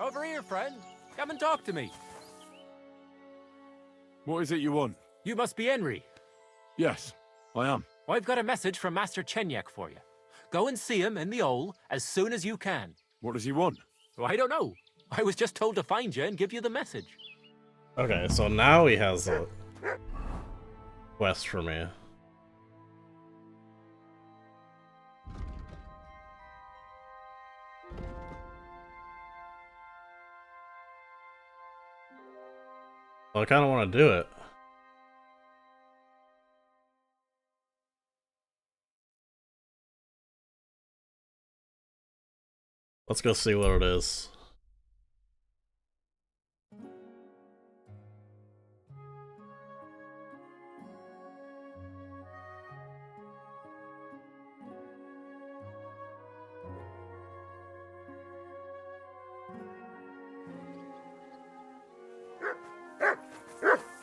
Over here, friend. Come and talk to me. What is it you want? You must be Henry. Yes, I am. I've got a message from Master Chenyek for you. Go and see him in the Ole as soon as you can. What does he want? Oh, I don't know. I was just told to find you and give you the message. Okay, so now he has a quest for me. Well, I kind of want to do it. Let's go see what it is.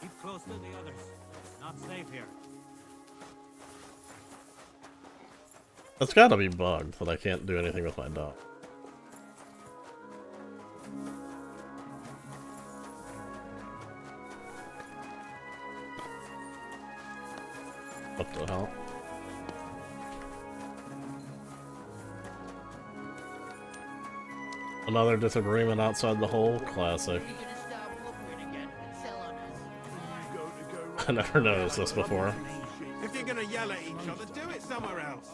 Keep close to the others. Not safe here. It's gotta be bugged that I can't do anything with my dog. What the hell? Another disagreement outside the hole? Classic. I never noticed this before. If you're gonna yell at each other, do it somewhere else.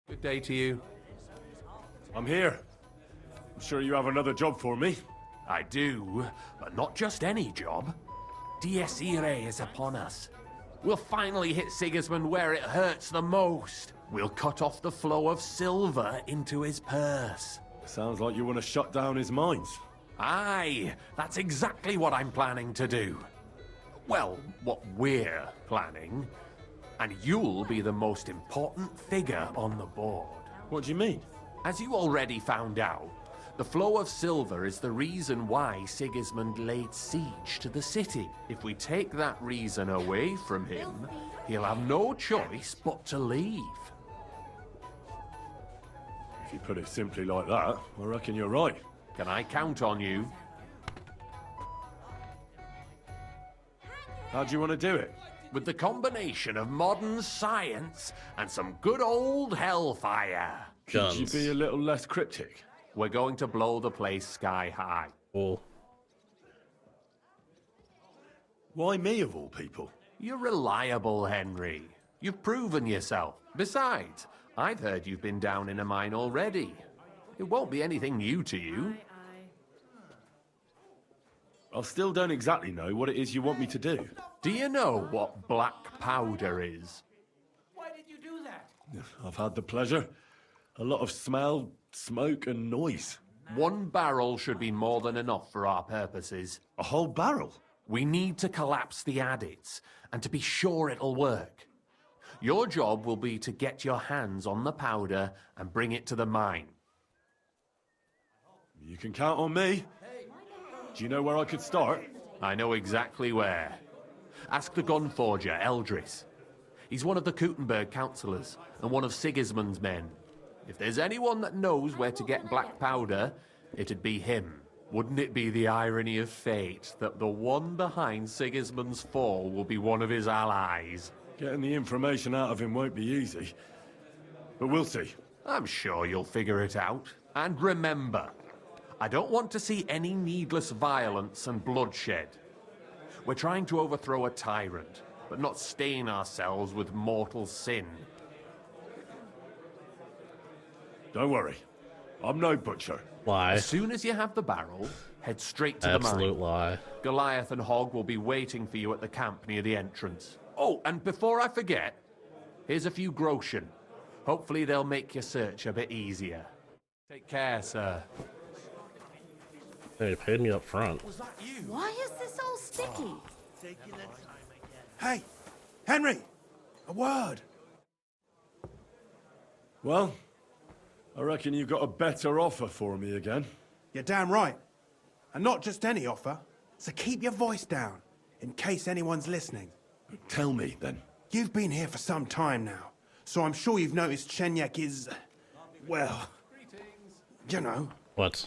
Good day to you. I'm here. I'm sure you have another job for me. I do, but not just any job. Dies Irae is upon us. We'll finally hit Sigismund where it hurts the most. We'll cut off the flow of silver into his purse. Sounds like you want to shut down his mines. Aye, that's exactly what I'm planning to do. Well, what we're planning. And you'll be the most important figure on the board. What do you mean? As you already found out, the flow of silver is the reason why Sigismund laid siege to the city. If we take that reason away from him, he'll have no choice but to leave. If you put it simply like that, I reckon you're right. Can I count on you? How do you want to do it? With the combination of modern science and some good old hellfire. Could you be a little less cryptic? We're going to blow the place sky high. Cool. Why me of all people? You're reliable, Henry. You've proven yourself. Besides, I've heard you've been down in a mine already. It won't be anything new to you. I still don't exactly know what it is you want me to do. Do you know what black powder is? Why did you do that? I've had the pleasure. A lot of smell, smoke and noise. 1 barrel should be more than enough for our purposes. A whole barrel? We need to collapse the adits, and to be sure it'll work. Your job will be to get your hands on the powder and bring it to the mine. You can count on me. Do you know where I could start? I know exactly where. Ask the gun forger, Eldris. He's one of the Kuttenberg councillors, and one of Sigismund's men. If there's anyone that knows where to get black powder, it'd be him. Wouldn't it be the irony of fate that the one behind Sigismund's fall will be one of his allies? Getting the information out of him won't be easy. But we'll see. I'm sure you'll figure it out. And remember, I don't want to see any needless violence and bloodshed. We're trying to overthrow a tyrant, but not stain ourselves with mortal sin. Don't worry. I'm no butcher. Lie. As soon as you have the barrel, head straight to the mine. Absolute lie. Goliath and Hog will be waiting for you at the camp near the entrance. Oh, and before I forget, here's a few groschen. Hopefully they'll make your search a bit easier. Take care, sir. They paid me up front. Why is this all sticky? Hey, Henry, a word. Well, I reckon you've got a better offer for me again. You're damn right. And not just any offer. So keep your voice down, in case anyone's listening. Tell me, then. You've been here for some time now, so I'm sure you've noticed Chenyek is, well, You know, What?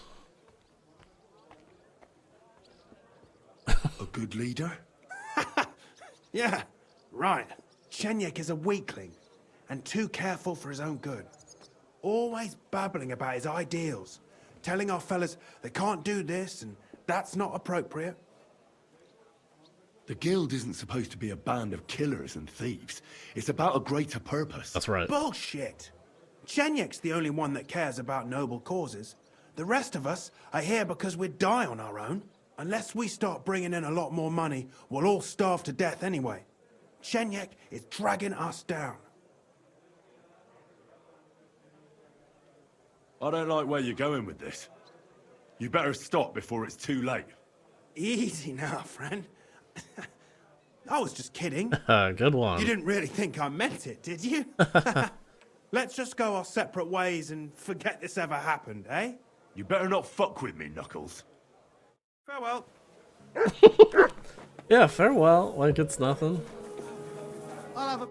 A good leader? yeah, right. Chenyek is a weakling and too careful for his own good. Always babbling about his ideals, telling our fellas they can't do this and that's not appropriate. The guild isn't supposed to be a band of killers and thieves. It's about a greater purpose. That's right. Bullshit. Chenyek's the only one that cares about noble causes. The rest of us are here because we'd die on our own. Unless we start bringing in a lot more money, we'll all starve to death anyway. Chenyek is dragging us down. I don't like where you're going with this. You better stop before it's too late. Easy now, friend. I was just kidding. Good one. You didn't really think I meant it, did you? Let's just go our separate ways and forget this ever happened, eh? You better not fuck with me, Knuckles. Farewell. Yeah, farewell. Like it's nothing. I'll have a...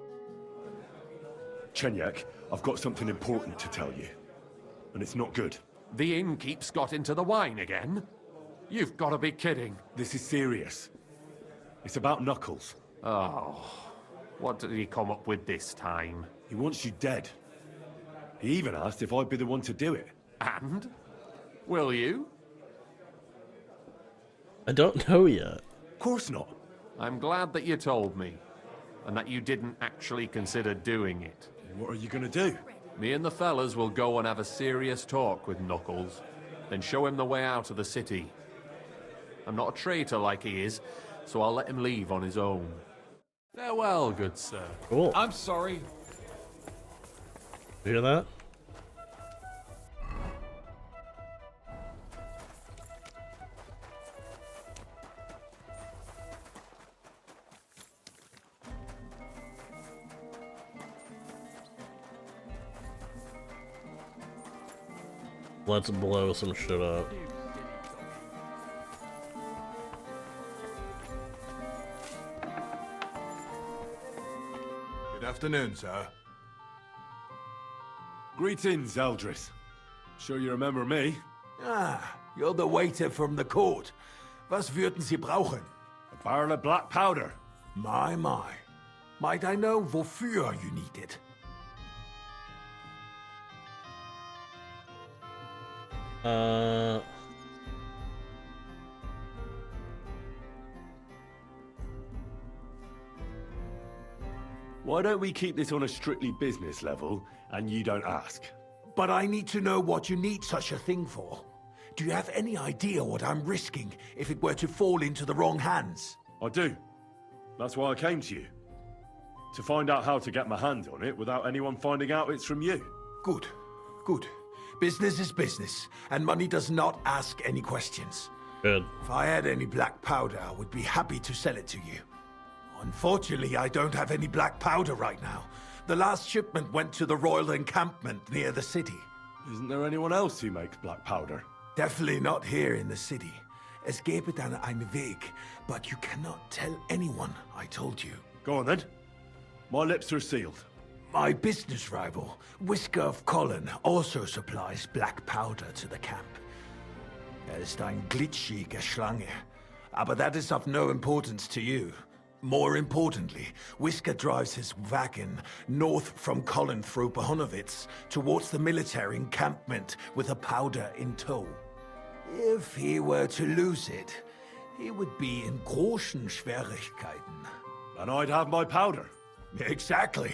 Chenyek, I've got something important to tell you. And it's not good. The innkeep's got into the wine again? You've got to be kidding. This is serious. It's about Knuckles. Oh, what did he come up with this time? He wants you dead. He even asked if I'd be the one to do it. And? Will you? I don't know yet. Of course not. I'm glad that you told me, and that you didn't actually consider doing it. What are you gonna do? Me and the fellas will go and have a serious talk with Knuckles, then show him the way out of the city. I'm not a traitor like he is, so I'll let him leave on his own. Farewell, good sir. Cool. I'm sorry. You hear that? Let's blow some shit up. Good afternoon, sir. Greetings, Eldris. Sure you remember me? Ah, you're the waiter from the court. Was würden Sie brauchen? A barrel of black powder. My. Might I know wofür you need it? Why don't we keep this on a strictly business level, and you don't ask? But I need to know what you need such a thing for. Do you have any idea what I'm risking if it were to fall into the wrong hands? I do. That's why I came to you. To find out how to get my hands on it without anyone finding out it's from you. Good. Business is business, and money does not ask any questions. Good. If I had any black powder, I would be happy to sell it to you. Unfortunately, I don't have any black powder right now. The last shipment went to the royal encampment near the city. Isn't there anyone else who makes black powder? Definitely not here in the city. Es gäbe dann einen Weg, but you cannot tell anyone I told you. Go on then. My lips are sealed. My business rival, Whisker of Colin, also supplies black powder to the camp. Ist eine glitschige Schlange, aber that is of no importance to you. More importantly, Whisker drives his wagon north from Colin through Bohonovitz towards the military encampment with the powder in tow. If he were to lose it, he would be in großen Schwierigkeiten. And I'd have my powder. Exactly.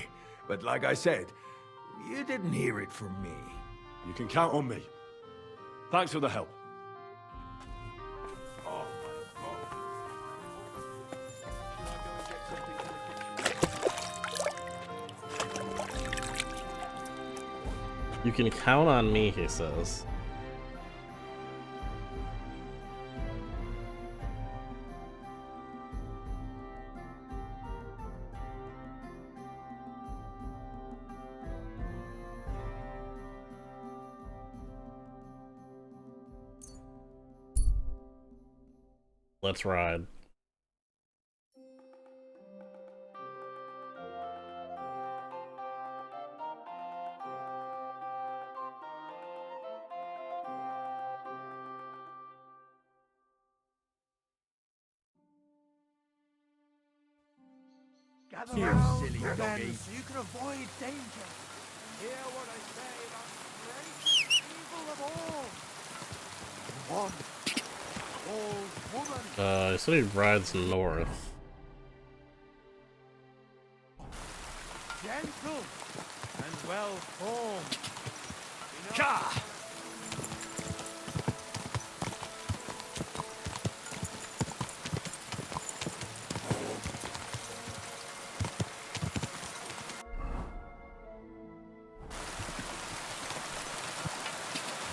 But like I said, you didn't hear it from me. You can count on me. Thanks for the help. You can count on me, he says. Let's ride. Gather round, silly then, doggy. so you can avoid danger. Hear what I say about the greatest evil of all. One old woman. He said he rides north. Gentle and well formed. Ka!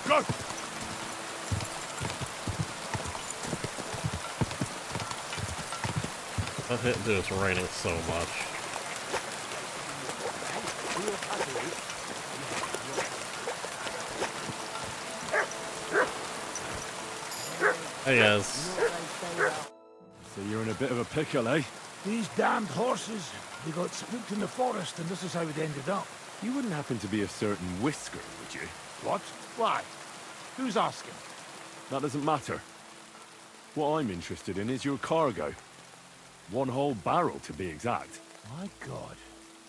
Go! That hit, dude, it's raining so much. Hey guys. So you're in a bit of a pickle, eh? These damned horses, they got spooked in the forest and this is how it ended up. You wouldn't happen to be a certain Whisker, would you? What? Why? Who's asking? That doesn't matter. What I'm interested in is your cargo. One whole barrel, to be exact. My God.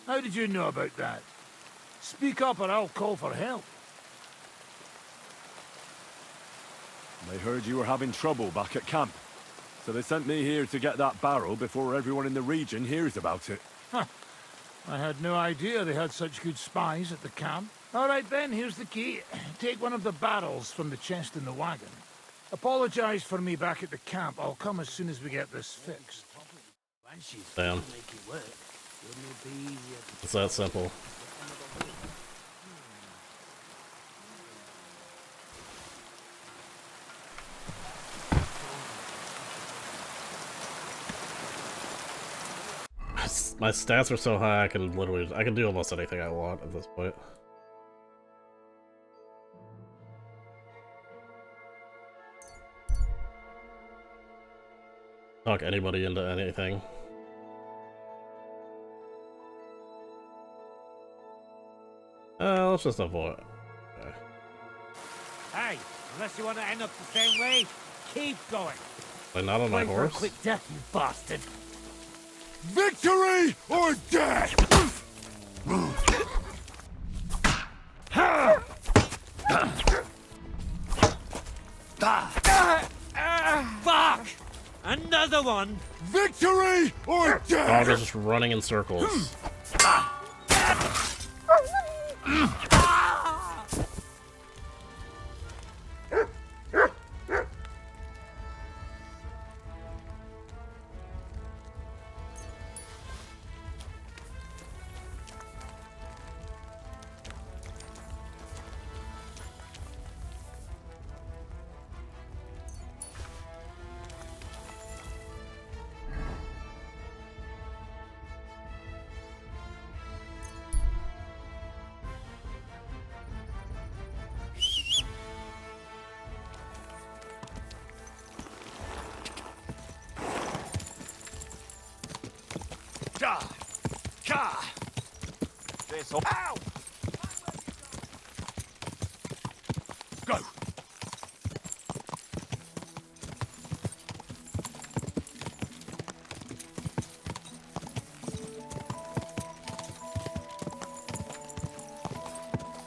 How did you know about that? Speak up or I'll call for help. They heard you were having trouble back at camp. So they sent me here to get that barrel before everyone in the region hears about it. Huh. I had no idea they had such good spies at the camp. All right then, here's the key. Take one of the barrels from the chest in the wagon. Apologize for me back at the camp. I'll come as soon as we get this fixed. Damn. It's that simple. My stats are so high I can do almost anything I want at this point. Talk anybody into anything. Let's just avoid. Okay. Hey, unless you want to end up the same way, keep going. Like not on my Wait for a horse? quick death, you bastard. Victory or death! Fuck! Another one! Victory or death! Dog is just running in circles. Ow! Go!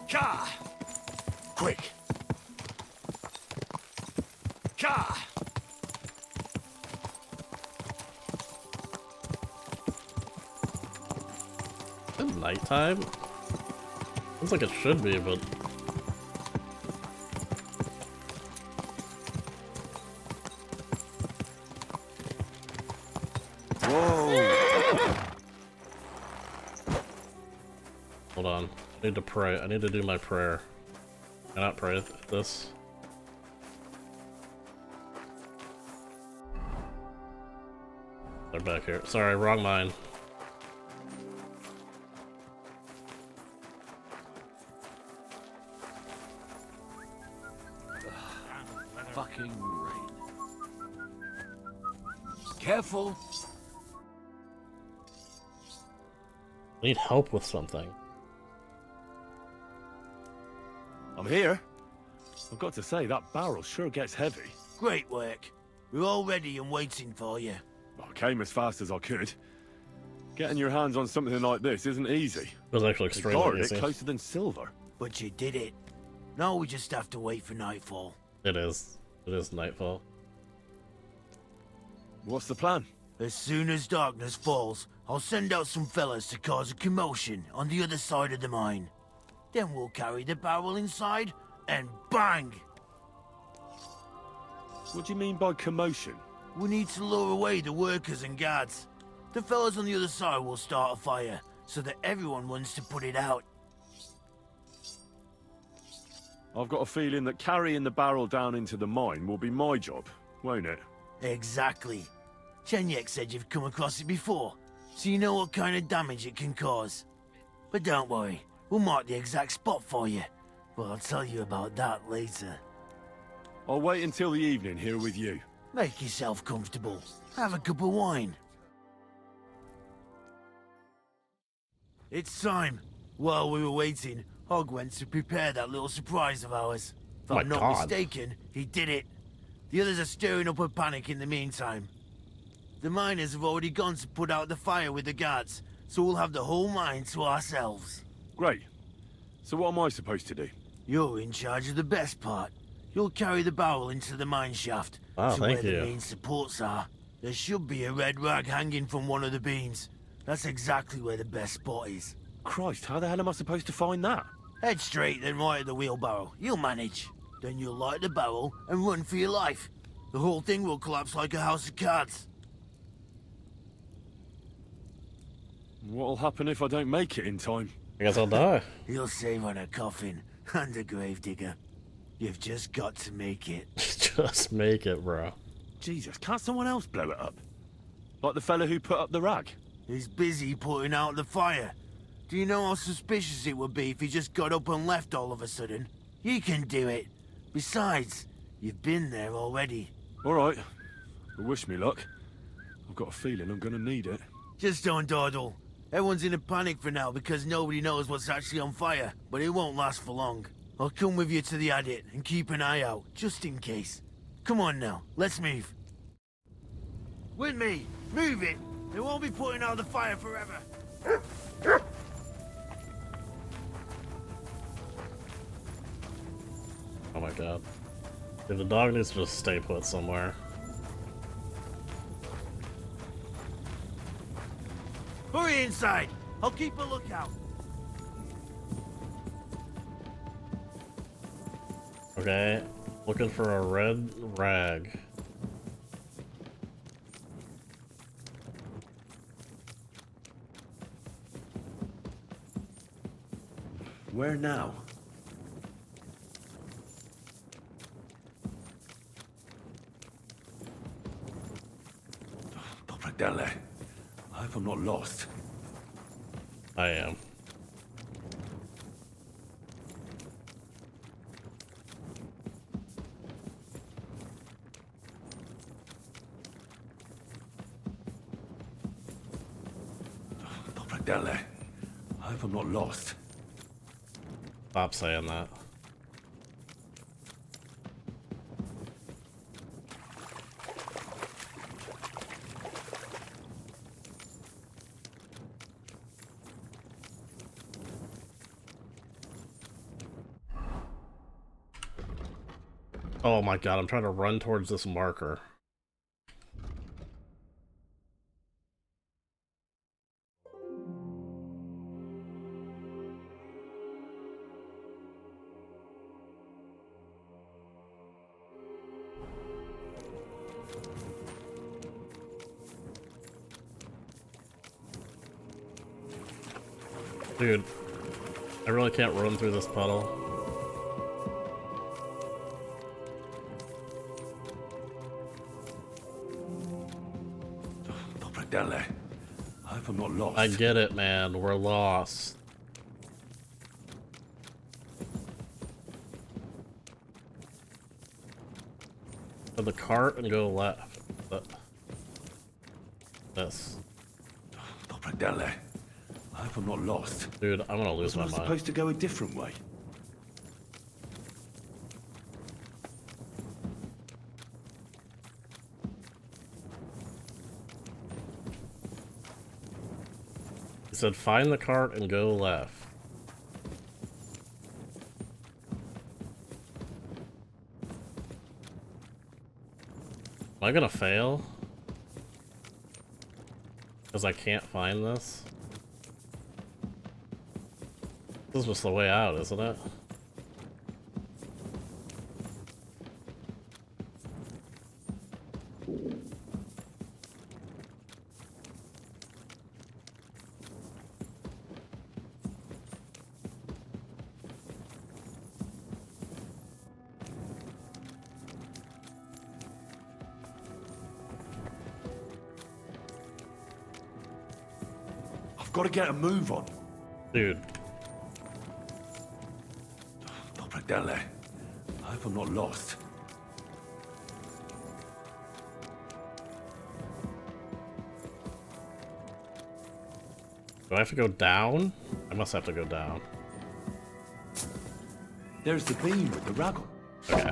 Ka! Quick! Ka! Is it nighttime? Looks like it should be, but Whoa! hold on. I need to pray. I need to do my prayer. Can I not pray at this? They're back here. Sorry, wrong mind. Fucking rain. Careful. I need help with something. I'm here. I've got to say, that barrel sure gets heavy. Great work. We're all ready and waiting for you. I came as fast as I could. Getting your hands on something like this isn't easy. It was actually They extremely guard it easy. closer than silver. But you did it. Now we just have to wait for nightfall. It is. It is nightfall. What's the plan? As soon as darkness falls, I'll send out some fellas to cause a commotion on the other side of the mine. Then we'll carry the barrel inside, and bang! What do you mean by commotion? We need to lure away the workers and guards. The fellas on the other side will start a fire, so that everyone wants to put it out. I've got a feeling that carrying the barrel down into the mine will be my job, won't it? Exactly. Chenyek said you've come across it before, so you know what kind of damage it can cause. But don't worry, we'll mark the exact spot for you. But I'll tell you about that later. I'll wait until the evening here with you. Make yourself comfortable. Have a cup of wine. It's time. While we were waiting, Hog went to prepare that little surprise of ours. If Oh my I'm not God. mistaken, he did it. The others are stirring up a panic in the meantime. The miners have already gone to put out the fire with the guards, so we'll have the whole mine to ourselves. Great. So what am I supposed to do? You're in charge of the best part. You'll carry the barrel into the mine shaft, Wow, to thank where you. the main supports are. There should be a red rag hanging from one of the beams. That's exactly where the best spot is. Christ, how the hell am I supposed to find that? Head straight, then right at the wheelbarrow. You'll manage. Then you'll light the barrel and run for your life. The whole thing will collapse like a house of cards. What'll happen if I don't make it in time? I guess I'll die. You'll save on a coffin and a gravedigger. You've just got to make it. Just make it, bro. Jesus, can't someone else blow it up? Like the fella who put up the rag? He's busy putting out the fire. Do you know how suspicious it would be if he just got up and left all of a sudden? You can do it. Besides, you've been there already. All right. Well, wish me luck. I've got a feeling I'm gonna need it. Just don't dawdle. Everyone's in a panic for now because nobody knows what's actually on fire, but it won't last for long. I'll come with you to the adit and keep an eye out, just in case. Come on now, let's move. With me! Move it! They won't be putting out the fire forever! Oh my god. Dude, the dog needs to just stay put somewhere. Hurry inside! I'll keep a lookout. Okay, looking for a red rag. Where now? Stop right down there. I hope I'm not lost. I am. Stop right down there. I hope I'm not lost. Stop saying that. Oh my god, I'm trying to run towards this marker. Dude, I really can't run through this puddle. Stop right down there. I hope I'm not lost. I get it, man. We're lost. To the cart and go left. This. Stop right down there. I hope I'm not lost. Dude, I'm gonna lose my Wasn't I mind. supposed to go a different way? He said, find the cart and go left. Am I gonna fail? Because I can't find this? This is just the way out, isn't it? I've got to get a move on. Dude, Dobre Dele. I hope I'm not lost. do I have to go down? I must have to go down. There's the beam with the raggle. Okay.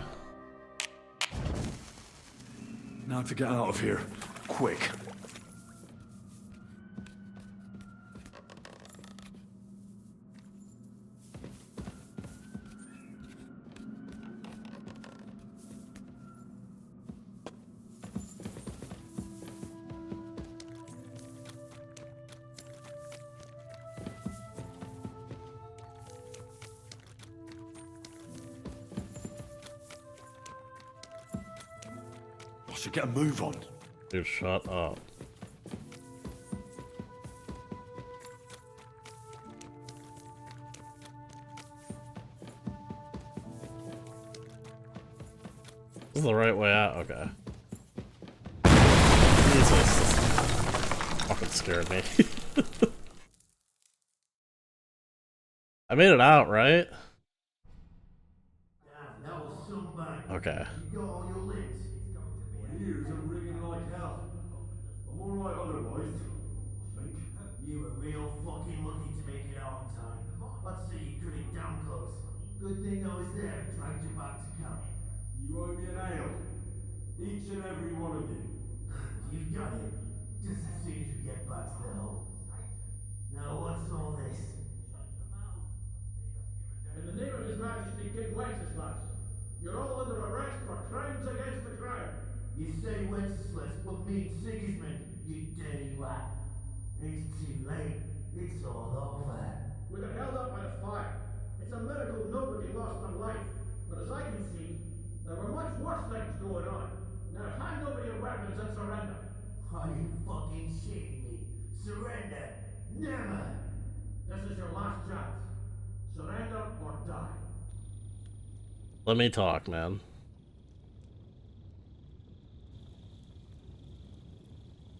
Now to get out of here. Quick. I should get a move on. Dude, shut up. This is the right way out, okay. Jesus. Fucking scared me. I made it out, right? Okay. Ears are ringing like hell. I'm alright otherwise, I think. You were real fucking lucky to make it out in time. I'd say you cut it damn close. Good thing I was there and dragged you back to camp. You owe me an ale. Each and every one of you. You've got it. Just as soon as we get back to the hole. Now what's all this? In the name of His Majesty King Wenceslas, you're all under arrest for crimes against the crown. You say Wenceslas, but mean Sigismund, you dirty rat. It's too late. It's all over. We got held up by the fire. It's a miracle nobody lost their life. But as I can see, there were much worse things going on. Now hand over your weapons and surrender. Are you fucking shitting me? Surrender? Never! This is your last chance. Surrender or die. Let me talk, man.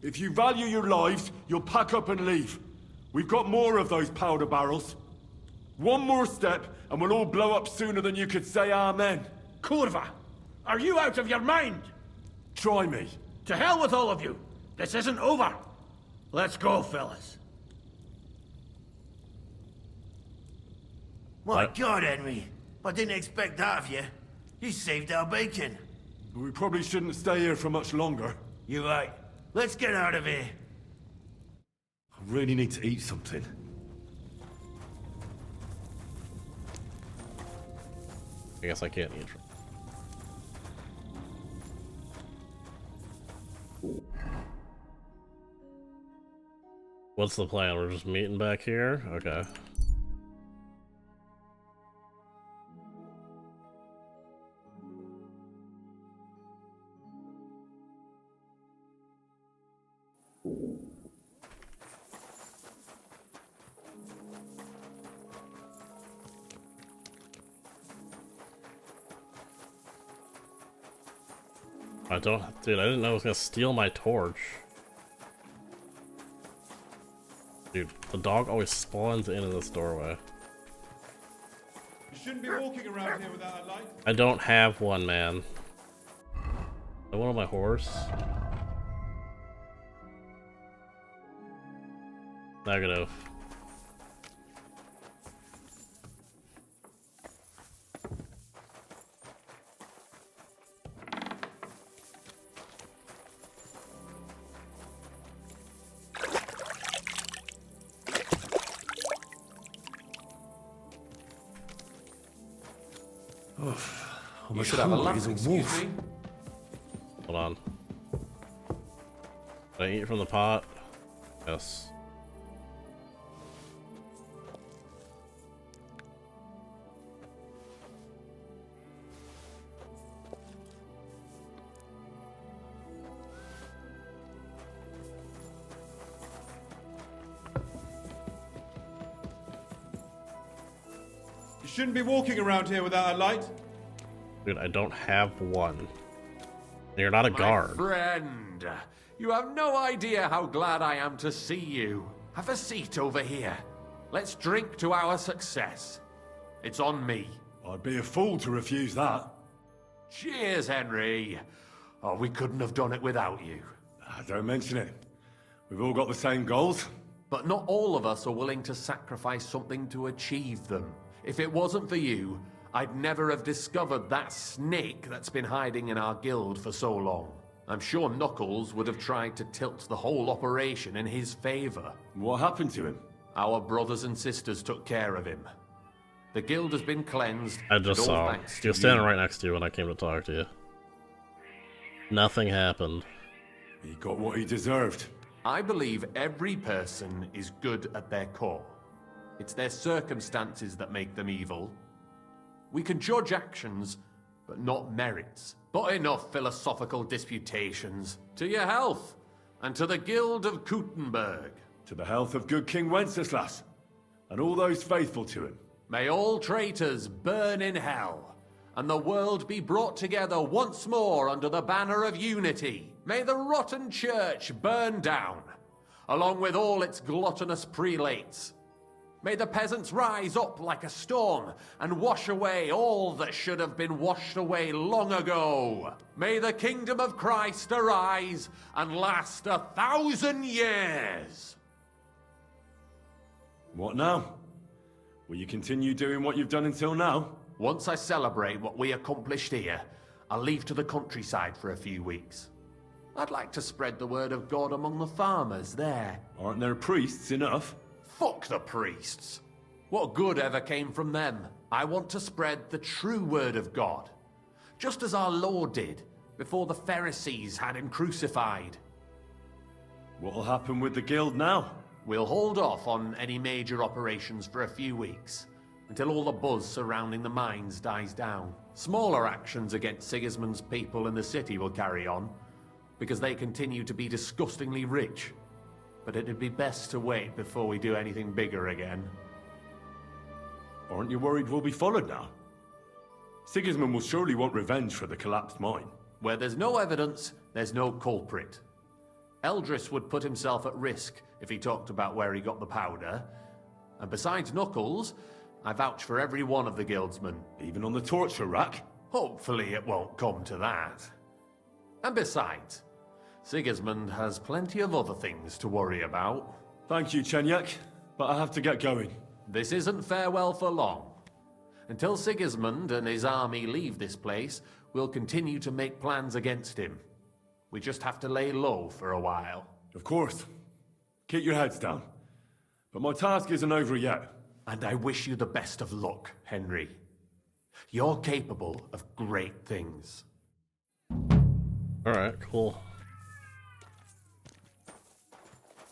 If you value your lives, you'll pack up and leave. We've got more of those powder barrels. One more step, and we'll all blow up sooner than you could say amen. Kurva! Are you out of your mind? Try me. To hell with all of you! This isn't over! Let's go, fellas. My God, Henry. I didn't expect that of you. You saved our bacon. We probably shouldn't stay here for much longer. You're right. Let's get out of here. I really need to eat something. I guess I can't eat. What's the plan? We're just meeting back here? Okay. Dude, I didn't know it was gonna steal my torch. Dude, the dog always spawns in this doorway. You shouldn't be walking around here without a light. I don't have one, man. I want on my horse. Negative. You should have a laugh, excuse me. Hold on. Did I eat from the pot? Yes. You shouldn't be walking around here without a light. Dude, I don't have one. You're not a guard. My friend, you have no idea how glad I am to see you. Have a seat over here. Let's drink to our success. It's on me. I'd be a fool to refuse that. Cheers, Henry. Oh, we couldn't have done it without you. Don't mention it. We've all got the same goals. But not all of us are willing to sacrifice something to achieve them. If it wasn't for you, I'd never have discovered that snake that's been hiding in our guild for so long. I'm sure Knuckles would have tried to tilt the whole operation in his favor. What happened to him? Our brothers and sisters took care of him. The guild has been cleansed. I just and all saw him. thanks He to was standing you. right next to you when I came to talk to you. Nothing happened. He got what he deserved. I believe every person is good at their core. It's their circumstances that make them evil. We can judge actions, but not merits. But enough philosophical disputations. To your health, and to the Guild of Kuttenberg. To the health of good King Wenceslas, and all those faithful to him. May all traitors burn in hell, and the world be brought together once more under the banner of unity. May the rotten church burn down, along with all its gluttonous prelates. May the peasants rise up like a storm and wash away all that should have been washed away long ago. May the kingdom of Christ arise and last 1,000 years. What now? Will you continue doing what you've done until now? Once I celebrate what we accomplished here, I'll leave to the countryside for a few weeks. I'd like to spread the word of God among the farmers there. Aren't there priests enough? Fuck the priests. What good ever came from them? I want to spread the true word of God, just as our Lord did before the Pharisees had him crucified. What'll happen with the guild now? We'll hold off on any major operations for a few weeks, until all the buzz surrounding the mines dies down. Smaller actions against Sigismund's people in the city will carry on, because they continue to be disgustingly rich. But it'd be best to wait before we do anything bigger again. Aren't you worried we'll be followed now? Sigismund will surely want revenge for the collapsed mine. Where there's no evidence, there's no culprit. Eldris would put himself at risk if he talked about where he got the powder. And besides Knuckles, I vouch for every one of the guildsmen. Even on the torture rack? Hopefully it won't come to that. And besides, Sigismund has plenty of other things to worry about. Thank you, Chenyak, but I have to get going. This isn't farewell for long. Until Sigismund and his army leave this place, we'll continue to make plans against him. We just have to lay low for a while. Of course. Keep your heads down. But my task isn't over yet. And I wish you the best of luck, Henry. You're capable of great things. Alright, cool.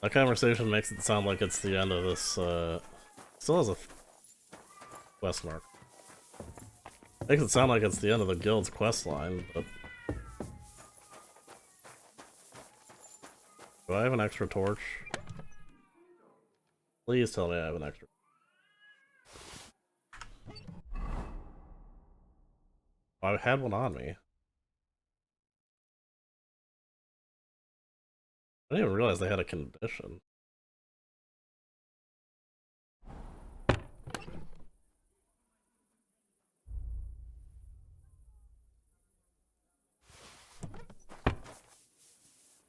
That conversation makes it sound like it's the end of this, still has a quest mark. Makes it sound like it's the end of the guild's quest line, but... Do I have an extra torch? Please tell me I have an extra. I had one on me. I didn't even realize they had a condition.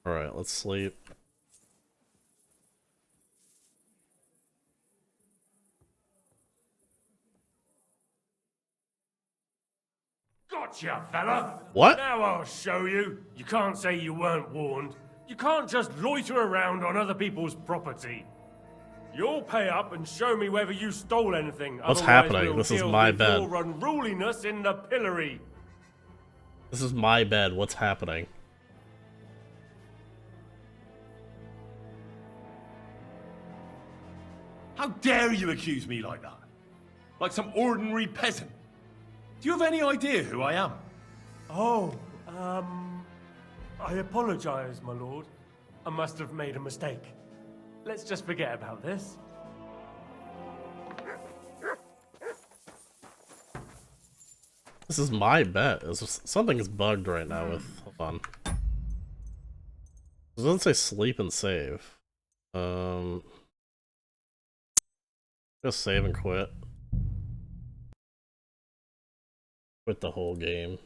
Alright, let's sleep. Gotcha, fella! What? Now I'll show you. You can't say you weren't warned. You can't just loiter around on other people's property. You'll pay up and show me whether you stole anything. What's Otherwise happening? We'll This is deal my with bed. your unruliness in the pillory. This is my bed. What's happening? How dare you accuse me like that? Like some ordinary peasant. Do you have any idea who I am? Oh, I apologize, my lord. I must have made a mistake. Let's just forget about this. This is my bed. Something's bugged right now with... Hold on. It doesn't say sleep and save. Just save and quit. Quit the whole game.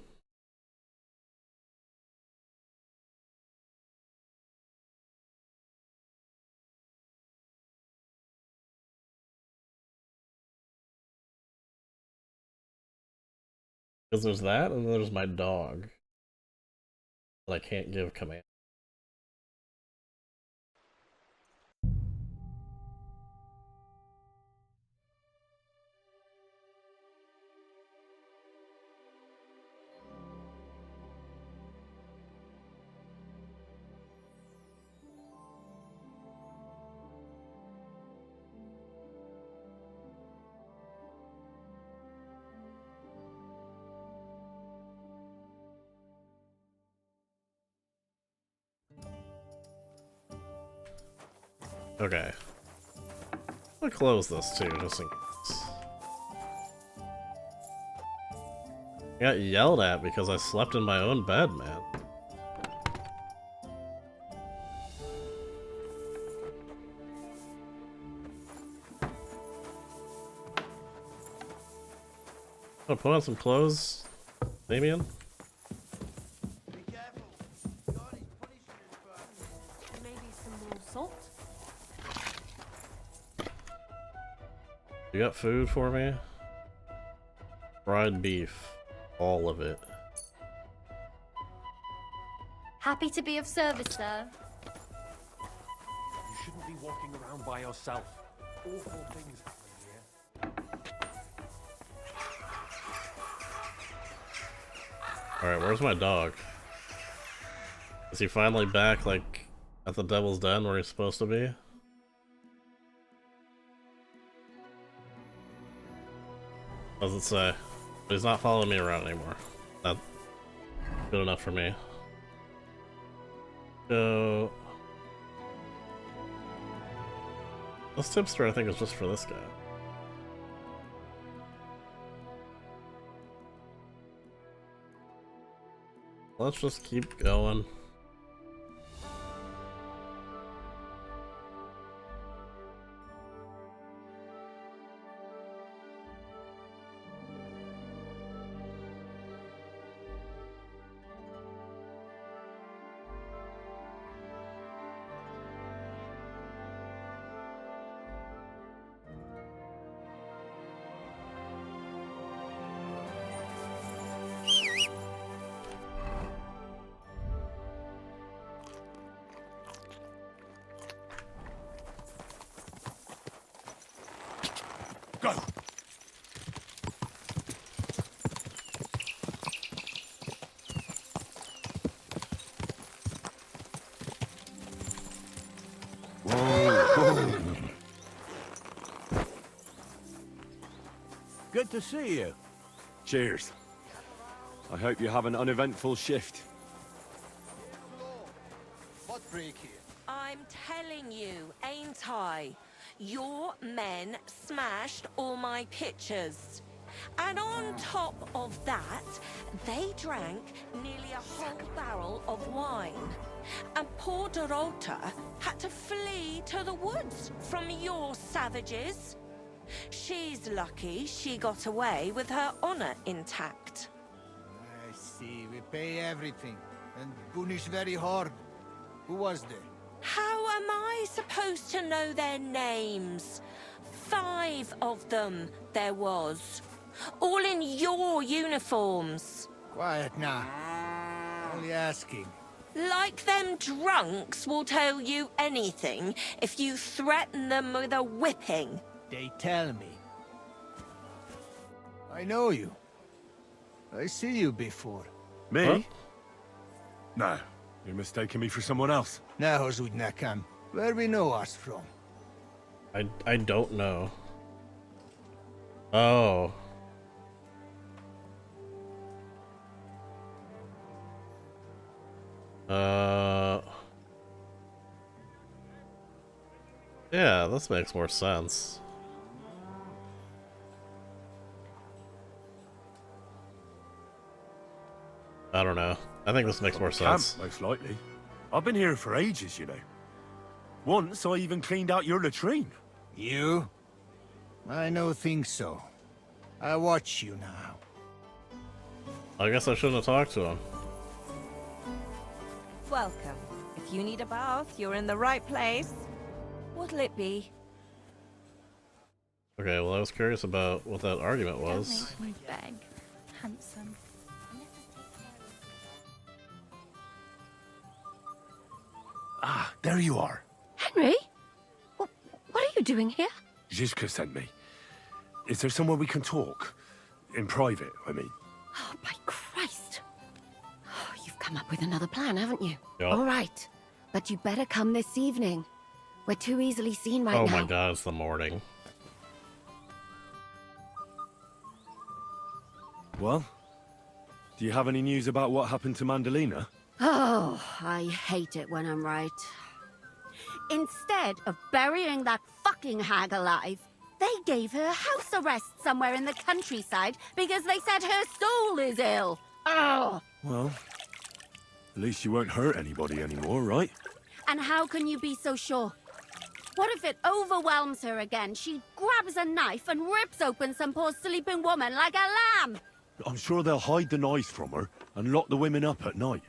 Because there's that, and then there's my dog. But I can't give command. Okay. I'm gonna close this too, just in case. I got yelled at because I slept in my own bed, man. I'll put on some clothes, Damien. You got food for me? Fried beef. All of it. Happy to be of service, sir. You shouldn't be walking around by yourself. Awful things happen here. Alright, where's my dog? Is he finally back, like, at the Devil's Den where he's supposed to be? Doesn't say. But he's not following me around anymore. That's good enough for me. So... this tipster, I think, is just for this guy. Let's just keep going. Go! Good to see you. Cheers. I hope you have an uneventful shift. What break here? I'm telling you, ain't I? Your men smashed all my pictures. And on top of that, they drank nearly a whole barrel of wine. And poor Dorota had to flee to the woods from your savages. She's lucky she got away with her honor intact. I see. We pay everything. And punish very hard. Who was there? How am I supposed to know their names? 5 of them there was. All in your uniforms. Quiet now. Only asking. Like them drunks will tell you anything if you threaten them with a whipping. They tell me. I know you. I see you before. Me? Huh? No, you're mistaking me for someone else. Now, Zudnakan, where we know us from? I don't know. Oh. Yeah, this makes more sense. I don't know. I think this makes more sense. Most likely. I've been here for ages, you know. Once I even cleaned out your latrine. You? I no think so. I watch you now. I guess I shouldn't have talked to him. Welcome. If you need a bath, you're in the right place. What'll it be? Okay, well I was curious about what that argument was. Don't make me beg. Handsome. Ah, there you are. Henry? What are you doing here? Zizka sent me. Is there somewhere we can talk? In private, I mean. Oh, by Christ. Oh, you've come up with another plan, haven't you? Yep. All right. But you better come this evening. We're too easily seen right now. Oh my god, it's the morning. Well, do you have any news about what happened to Mandalina? Oh, I hate it when I'm right. Instead of burying that fucking hag alive, they gave her house arrest somewhere in the countryside because they said her soul is ill. Oh! Well, at least you won't hurt anybody anymore, right? And how can you be so sure? What if it overwhelms her again? She grabs a knife and rips open some poor sleeping woman like a lamb. I'm sure they'll hide the knives from her and lock the women up at night.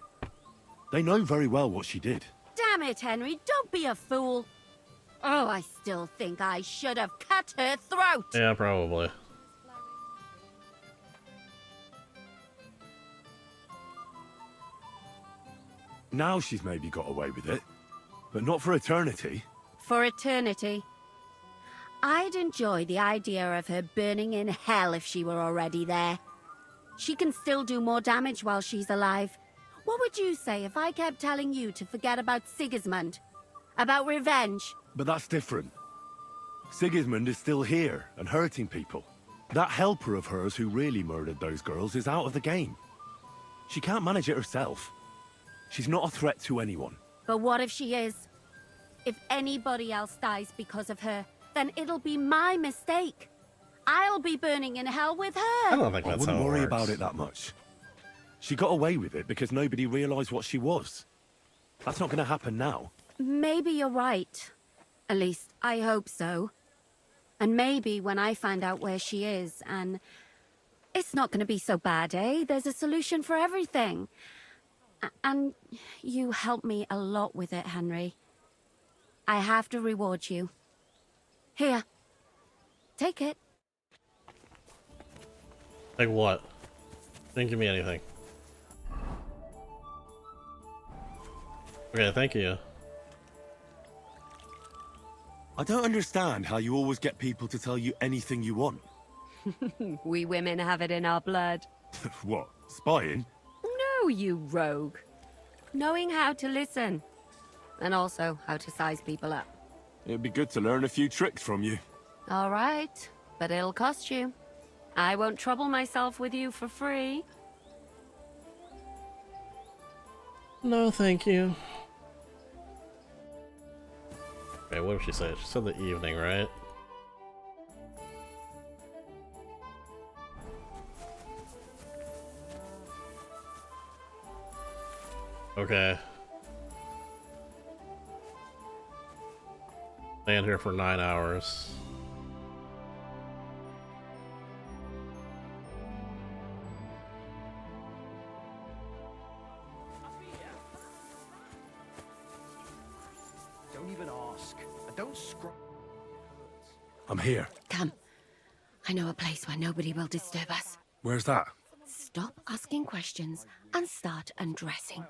They know very well what she did. Damn it, Henry, don't be a fool. Oh, I still think I should have cut her throat. Yeah, probably. Now she's maybe got away with it, but not for eternity. For eternity. I'd enjoy the idea of her burning in hell if she were already there. She can still do more damage while she's alive. What would you say if I kept telling you to forget about Sigismund? About revenge? But that's different. Sigismund is still here and hurting people. That helper of hers who really murdered those girls is out of the game. She can't manage it herself. She's not a threat to anyone. But what if she is? If anybody else dies because of her, then it'll be my mistake. I'll be burning in hell with her. I don't think I that's wouldn't how it worry works. about it that much. She got away with it because nobody realized what she was. That's not going to happen now. Maybe you're right. At least, I hope so. And maybe when I find out where she is, and it's not going to be so bad, eh? There's a solution for everything. And you helped me a lot with it, Henry. I have to reward you. Here. Take it. Like what? Didn't give me anything. Okay, thank you. I don't understand how you always get people to tell you anything you want. We women have it in our blood. What? Spying? No, you rogue. Knowing how to listen. And also how to size people up. It'd be good to learn a few tricks from you. All right, but it'll cost you. I won't trouble myself with you for free. No, thank you. Okay, what did she say? She said the evening, right? Okay. Stand here for 9 hours. Don't even ask. Don't scrub. I'm here. Come. I know a place where nobody will disturb us. Where's that? Stop asking questions and start undressing.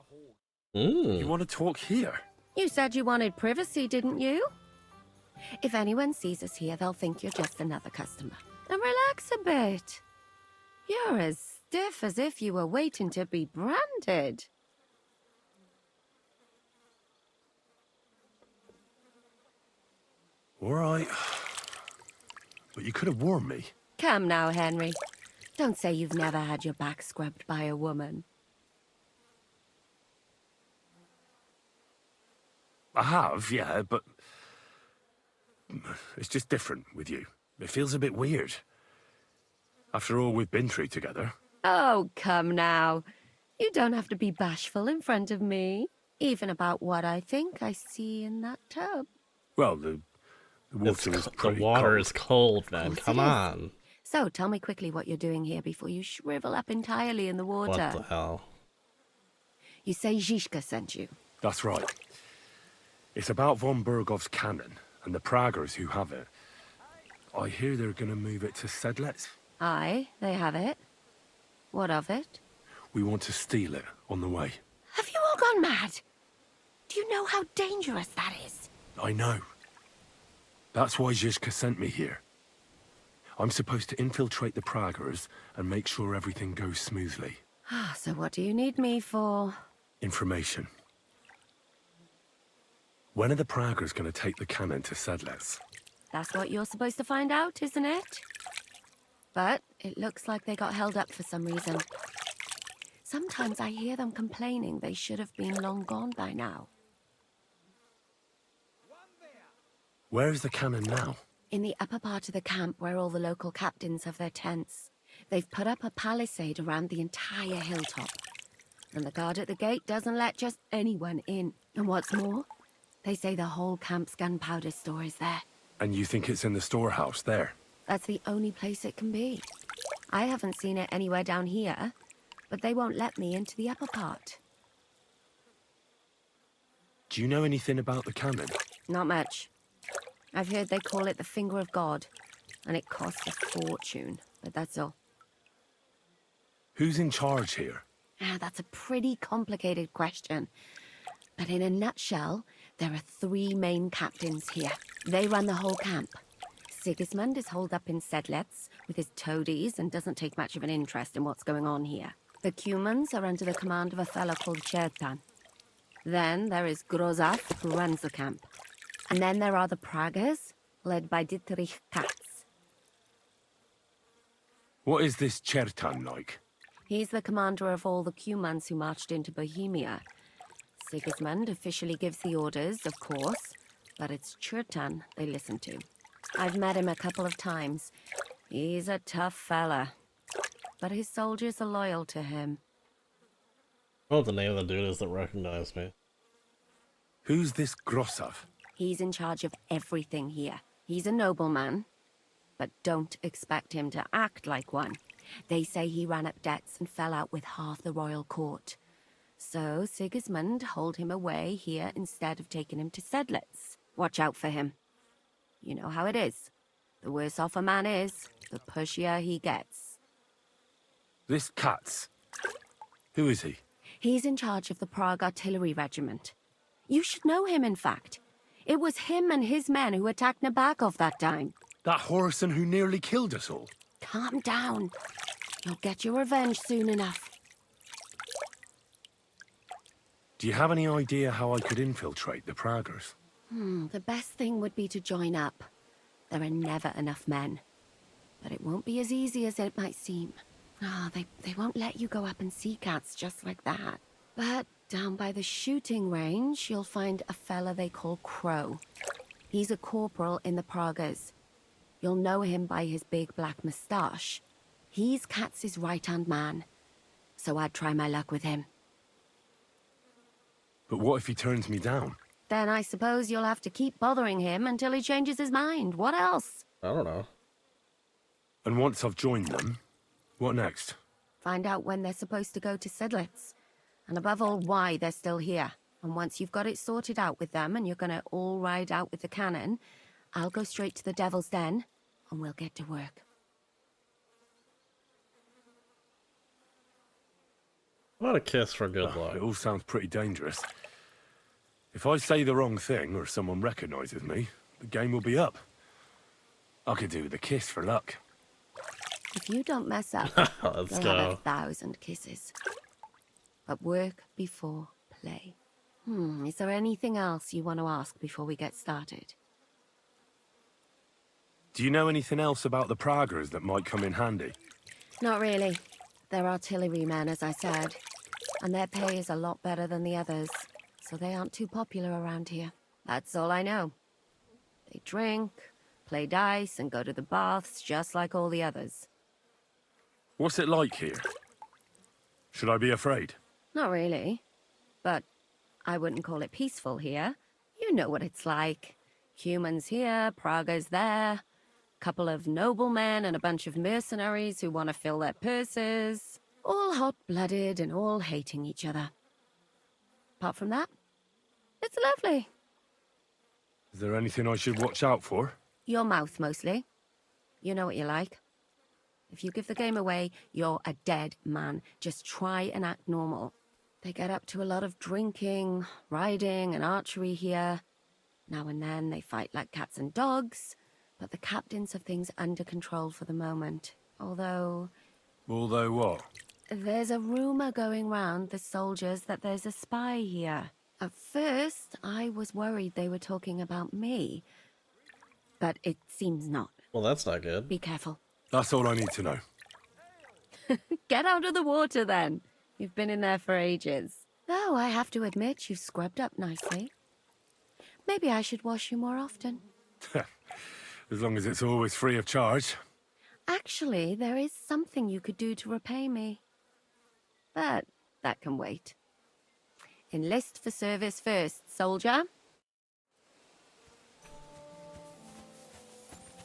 You want to talk here? You said you wanted privacy, didn't you? If anyone sees us here, they'll think you're just another customer. And relax a bit. You're as stiff as if you were waiting to be branded. All right. But you could have warned me. Come now, Henry. Don't say you've never had your back scrubbed by a woman. I have, yeah, but it's just different with you. It feels a bit weird. After all we've been through together. Oh, come now. You don't have to be bashful in front of me. Even about what I think I see in that tub. Well, the water is pretty The water cold. is cold, man. Of course Come it is. on. So, tell me quickly what you're doing here before you shrivel up entirely in the water. What the hell? You say Zizka sent you. That's right. It's about von Bergov's cannon and the Praggers who have it. I hear they're going to move it to Sedlets. Aye, they have it. What of it? We want to steal it on the way. Have you all gone mad? Do you know how dangerous that is? I know. That's why Zizka sent me here. I'm supposed to infiltrate the Praggers and make sure everything goes smoothly. So what do you need me for? Information. When are the Praggers going to take the cannon to Sedlets? That's what you're supposed to find out, isn't it? But it looks like they got held up for some reason. Sometimes I hear them complaining they should have been long gone by now. Where is the cannon now? In the upper part of the camp where all the local captains have their tents. They've put up a palisade around the entire hilltop. And the guard at the gate doesn't let just anyone in. And what's more, they say the whole camp's gunpowder store is there. And you think it's in the storehouse there? That's the only place it can be. I haven't seen it anywhere down here, but they won't let me into the upper part. Do you know anything about the cannon? Not much. I've heard they call it the Finger of God, and it costs a fortune, but that's all. Who's in charge here? That's a pretty complicated question. But in a nutshell, there are 3 main captains here. They run the whole camp. Sigismund is holed up in Sedlets with his toadies and doesn't take much of an interest in what's going on here. The Cumans are under the command of a fellow called Chertan. Then there is Grozaf, who runs the camp. And then there are the Praggers, led by Dietrich Katz. What is this Chertan like? He's the commander of all the Cumans who marched into Bohemia. Sigismund officially gives the orders, of course, but it's Chertan they listen to. I've met him a couple of times. He's a tough fella, but his soldiers are loyal to him. I don't know what the name of the dude is that recognized me. Who's this Grossav? He's in charge of everything here. He's a nobleman, but don't expect him to act like one. They say he ran up debts and fell out with half the royal court. So Sigismund holed him away here instead of taking him to Sedlets. Watch out for him. You know how it is. The worse off a man is, the pushier he gets. This Katz. Who is he? He's in charge of the Prague Artillery Regiment. You should know him, in fact. It was him and his men who attacked Nabokov that time. That Horison who nearly killed us all. Calm down. You'll get your revenge soon enough. Do you have any idea how I could infiltrate the Praggers? The best thing would be to join up. There are never enough men. But it won't be as easy as it might seem. They won't let you go up and see cats just like that. But down by the shooting range, you'll find a fella they call Crow. He's a corporal in the Praggers. You'll know him by his big black moustache. He's Katz's right-hand man. So I'd try my luck with him. But what if he turns me down? Then I suppose you'll have to keep bothering him until he changes his mind. What else? I don't know. And once I've joined them, what next? Find out when they're supposed to go to Sedlets. And above all, why they're still here. And once you've got it sorted out with them and you're gonna all ride out with the cannon, I'll go straight to the Devil's Den and we'll get to work. How about a kiss for good luck? It all sounds pretty dangerous. If I say the wrong thing or someone recognizes me, the game will be up. I could do with a kiss for luck. If you don't mess up, Let's you'll go. have 1,000 kisses. But work before play. Is there anything else you want to ask before we get started? Do you know anything else about the Praggers that might come in handy? Not really. They're artillerymen, as I said. And their pay is a lot better than the others, so they aren't too popular around here. That's all I know. They drink, play dice, and go to the baths just like all the others. What's it like here? Should I be afraid? Not really. But I wouldn't call it peaceful here. You know what it's like. Humans here, Prague's there. Couple of noblemen and a bunch of mercenaries who want to fill their purses. All hot-blooded and all hating each other. Apart from that, it's lovely. Is there anything I should watch out for? Your mouth, mostly. You know what you like. If you give the game away, you're a dead man. Just try and act normal. They get up to a lot of drinking, riding, and archery here. Now and then they fight like cats and dogs, but the captains have things under control for the moment. Although what? there's a rumor going round the soldiers that there's a spy here. At first, I was worried they were talking about me, but it seems not. Well, that's not good. Be careful. That's all I need to know. Get out of the water, then. You've been in there for ages. Though I have to admit, you've scrubbed up nicely. Maybe I should wash you more often. As long as it's always free of charge. Actually, there is something you could do to repay me. But that can wait. Enlist for service first, soldier.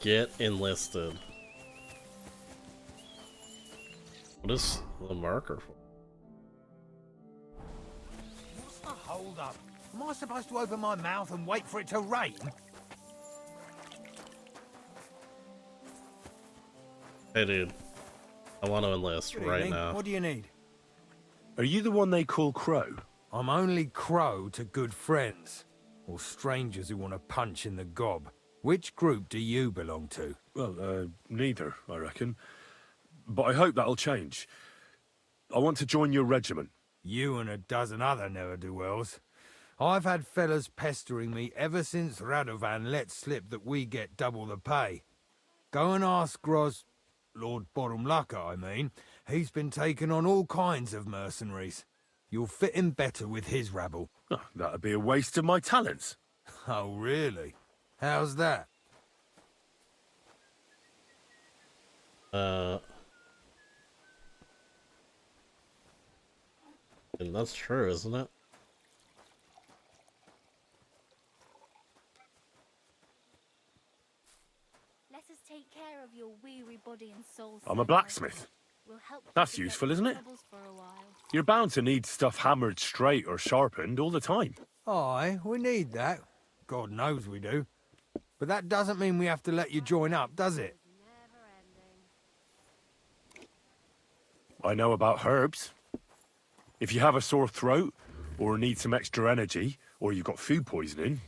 Get enlisted. What is the marker for? Hold up. Am I supposed to open my mouth and wait for it to rain? Hey, dude. I want to enlist Good right evening. now. What do you need? Are you the one they call Crow? I'm only Crow to good friends, or strangers who want to punch in the gob. Which group do you belong to? Well, neither, I reckon. But I hope that'll change. I want to join your regiment. You and a dozen other ne'er-do-wells. I've had fellas pestering me ever since Radovan let slip that we get double the pay. Go and ask Lord Borumlaka, I mean. He's been taking on all kinds of mercenaries. You'll fit in better with his rabble. Oh, that'd be a waste of my talents. Oh, really? How's that? And that's true, isn't it? Let us take care of your weary body and soul. I'm a blacksmith. We'll help That's forget useful, your isn't it? troubles for a while. You're bound to need stuff hammered straight or sharpened all the time. Aye, we need that. God knows we do. But that doesn't mean we have to let you join up, does it? I know about herbs. If you have a sore throat, or need some extra energy, or you've got food poisoning,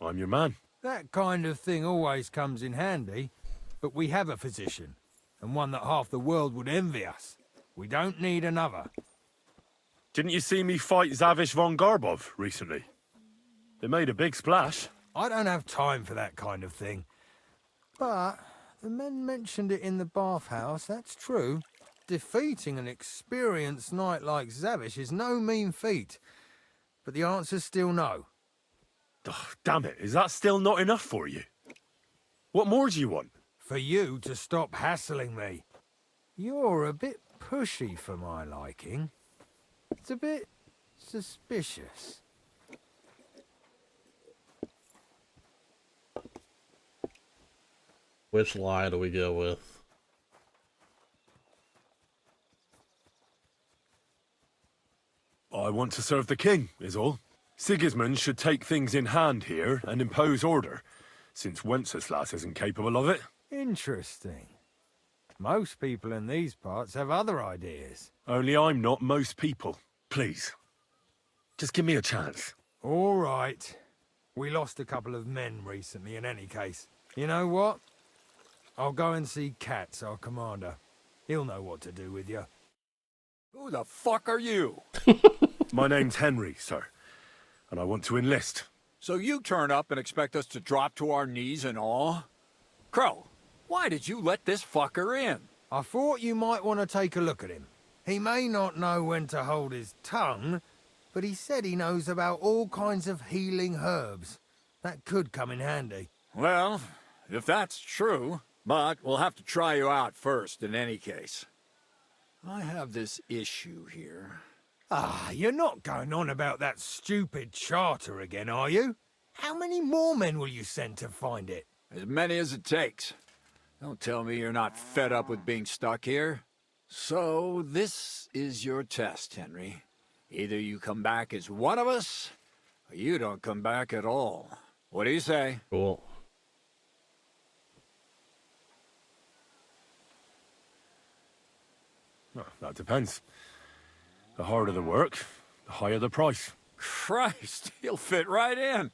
I'm your man. That kind of thing always comes in handy. But we have a physician, and one that half the world would envy us. We don't need another. Didn't you see me fight Zavish von Garbov recently? They made a big splash. I don't have time for that kind of thing. But the men mentioned it in the bathhouse, that's true. Defeating an experienced knight like Zavish is no mean feat. But the answer's still no. Oh, damn it, is that still not enough for you? What more do you want? For you to stop hassling me. You're a bit pushy for my liking. It's a bit suspicious. Which lie do we go with? I want to serve the king, is all. Sigismund should take things in hand here and impose order, since Wenceslas isn't capable of it. Interesting. Most people in these parts have other ideas. Only I'm not most people. Please. Just give me a chance. All right. We lost a couple of men recently in any case. You know what? I'll go and see Katz, our commander. He'll know what to do with you. Who the fuck are you? My name's Henry, sir. And I want to enlist. So you turn up and expect us to drop to our knees in awe? Crow, why did you let this fucker in? I thought you might want to take a look at him. He may not know when to hold his tongue, but he said he knows about all kinds of healing herbs. That could come in handy. Well, if that's true, but we'll have to try you out first in any case. I have this issue here. Ah, you're not going on about that stupid charter again, are you? How many more men will you send to find it? As many as it takes. Don't tell me you're not fed up with being stuck here. So, this is your test, Henry. Either you come back as one of us, or you don't come back at all. What do you say? Cool. Well, that depends. The harder the work, the higher the price. Christ, he'll fit right in.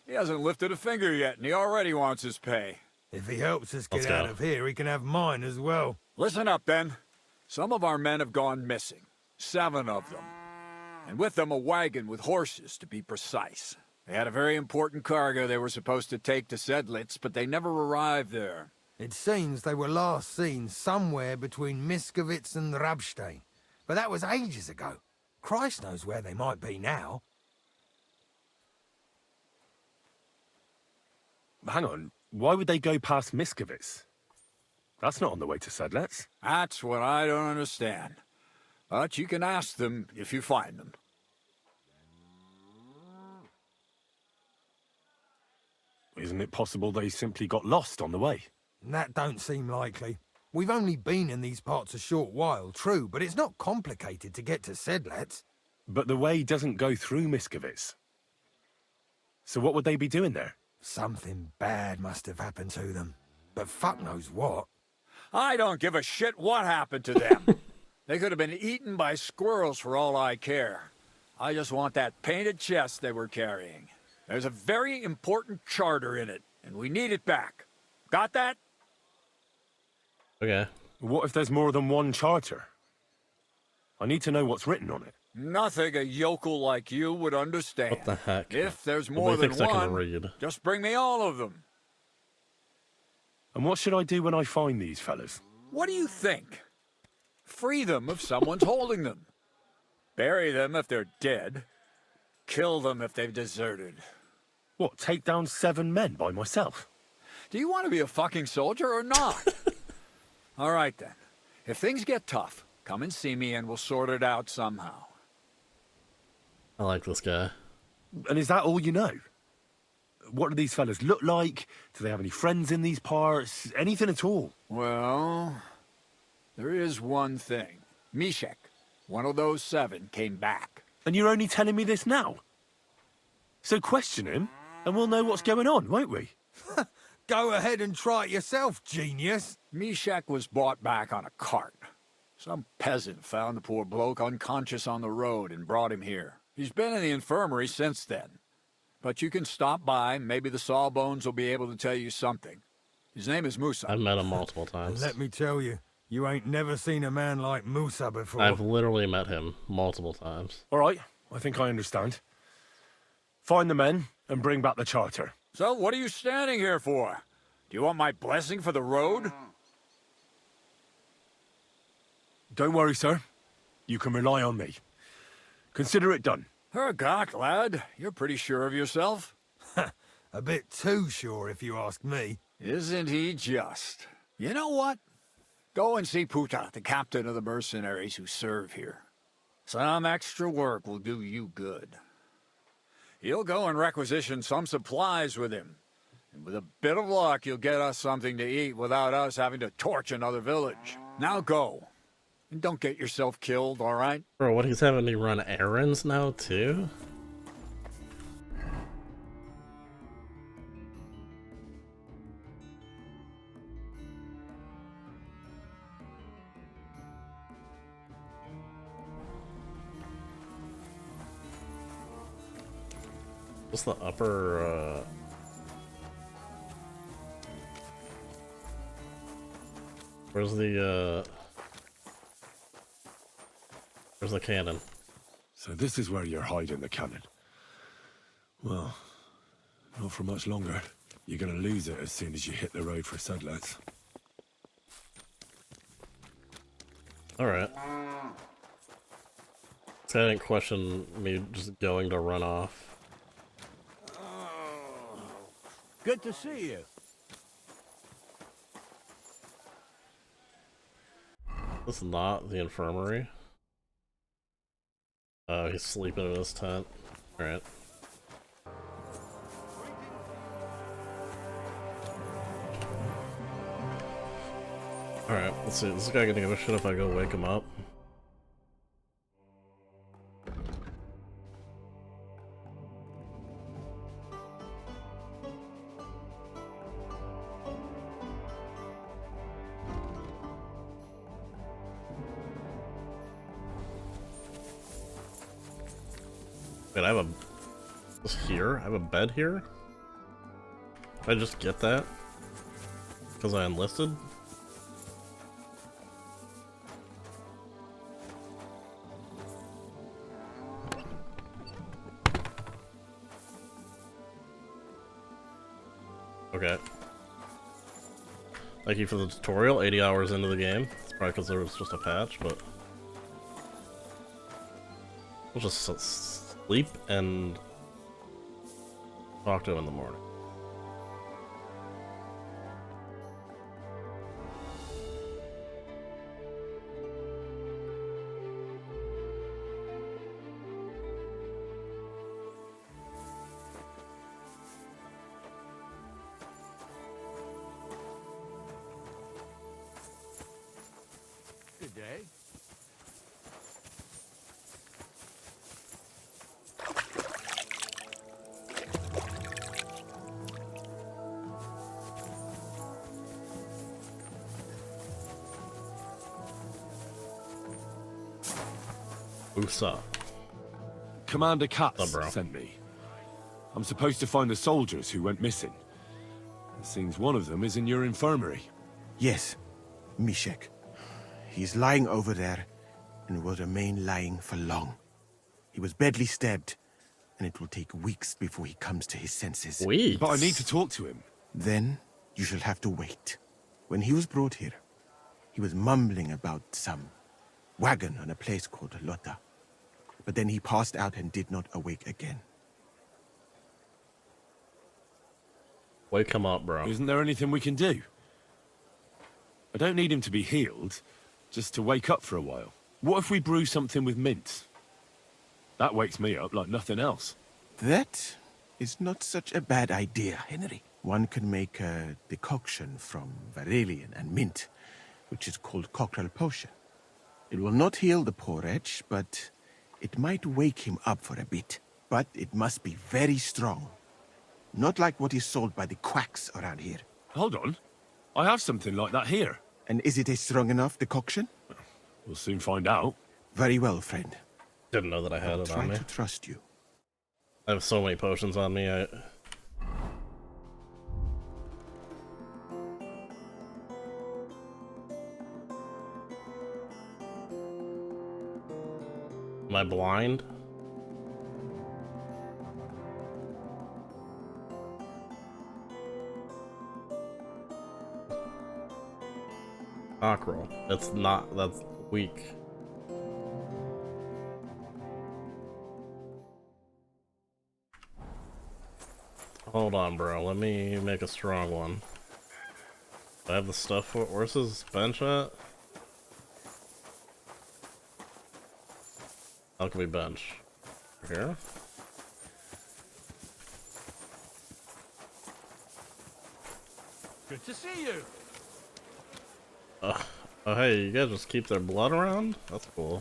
He hasn't lifted a finger yet, and he already wants his pay. If he helps us get out of here, he can have mine as well. Listen up, then. Some of our men have gone missing. 7 of them. And with them a wagon with horses, to be precise. They had a very important cargo they were supposed to take to Sedlitz, but they never arrived there. It seems they were last seen somewhere between Miskovitz and Rabstein. But that was ages ago. Christ knows where they might be now. Hang on, why would they go past Miskovitz? That's not on the way to Sedlitz. That's what I don't understand. But you can ask them if you find them. Isn't it possible they simply got lost on the way? That don't seem likely. We've only been in these parts a short while, true, but it's not complicated to get to Sedlitz. But the way doesn't go through Miskovitz. So what would they be doing there? Something bad must have happened to them. But fuck knows what. I don't give a shit what happened to them. They could have been eaten by squirrels for all I care. I just want that painted chest they were carrying. There's a very important charter in it, and we need it back. Got that? Okay. What if there's more than one charter? I need to know what's written on it. Nothing a yokel like you would understand. What the heck? If there's Nobody more than thinks I can one, read. just bring me all of them. And what should I do when I find these fellas? What do you think? Free them if someone's holding them. Bury them if they're dead. Kill them if they've deserted. What, take down 7 men by myself? Do you want to be a fucking soldier or not? All right then. If things get tough, come and see me and we'll sort it out somehow. I like this guy. And is that all you know? What do these fellas look like? Do they have any friends in these parts? Anything at all? Well, there is one thing. Mishek, one of those 7, came back. And you're only telling me this now? So question him, and we'll know what's going on, won't we? Go ahead and try it yourself, genius. Mishek was brought back on a cart. Some peasant found the poor bloke unconscious on the road and brought him here. He's been in the infirmary since then. But you can stop by, maybe the Sawbones will be able to tell you something. His name is Musa. I've met him multiple times. Let me tell you, you ain't never seen a man like Musa before. I've literally met him multiple times. All right, I think I understand. Find the men and bring back the charter. So what are you standing here for? Do you want my blessing for the road? Don't worry, sir. You can rely on me. Consider it done. Hergott, lad. You're pretty sure of yourself. A bit too sure, if you ask me. Isn't he just? You know what? Go and see Puta, the captain of the mercenaries who serve here. Some extra work will do you good. He'll go and requisition some supplies with him. And with a bit of luck, you'll get us something to eat without us having to torch another village. Now go. And don't get yourself killed, all right? Bro, what, he's having me run errands now, too? What's the upper, where's the cannon? So this is where you're hiding the cannon. Well, not for much longer. You're gonna lose it as soon as you hit the road for Sedlets. Alright. So I didn't question me just going to run off. Good to see you. This is not the infirmary. Oh, he's sleeping in his tent. Alright. Alright, let's see. Is this guy gonna give a shit if I go wake him up? Wait, I have a... This here? I have a bed here? Did I just get that? Because I enlisted? Okay. Thank you for the tutorial, 80 hours into the game. It's probably because there was just a patch, but... We'll just sleep and talk to him in the morning. Good day. Usa. Commander Katz What's up, bro? sent me. I'm supposed to find the soldiers who went missing. It seems one of them is in your infirmary. Yes, Mishek. He's lying over there and will remain lying for long. He was badly stabbed, and it will take weeks before he comes to his senses. Weeks? But I need to talk to him. Then you shall have to wait. When he was brought here, he was mumbling about some wagon on a place called Lota. But then he passed out and did not awake again. Wake him up, bro. Isn't there anything we can do? I don't need him to be healed, just to wake up for a while. What if we brew something with mint? That wakes me up like nothing else. That is not such a bad idea, Henry. One can make a decoction from Varelian and mint, which is called Cockrell Potion. It will not heal the poor wretch, but it might wake him up for a bit. But it must be very strong. Not like what is sold by the quacks around here. Hold on. I have something like that here. And is it a strong enough decoction? We'll soon find out. Very well, friend. Didn't know that I had it on me. Try to trust you. I have so many potions on me, Am I blind? Cockerel. That's not, that's weak. Hold on, bro. Let me make a strong one. Do I have the stuff for it? Where's his bench at? How can we bench? Here? Good to see you. Oh, hey, you guys just keep their blood around? That's cool.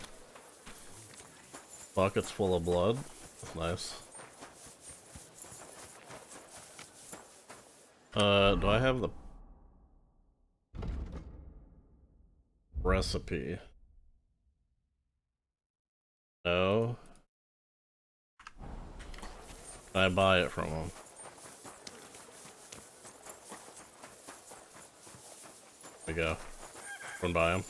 Buckets full of blood. That's nice. Do I have the recipe? No. I buy it from him. There we go. Run by him.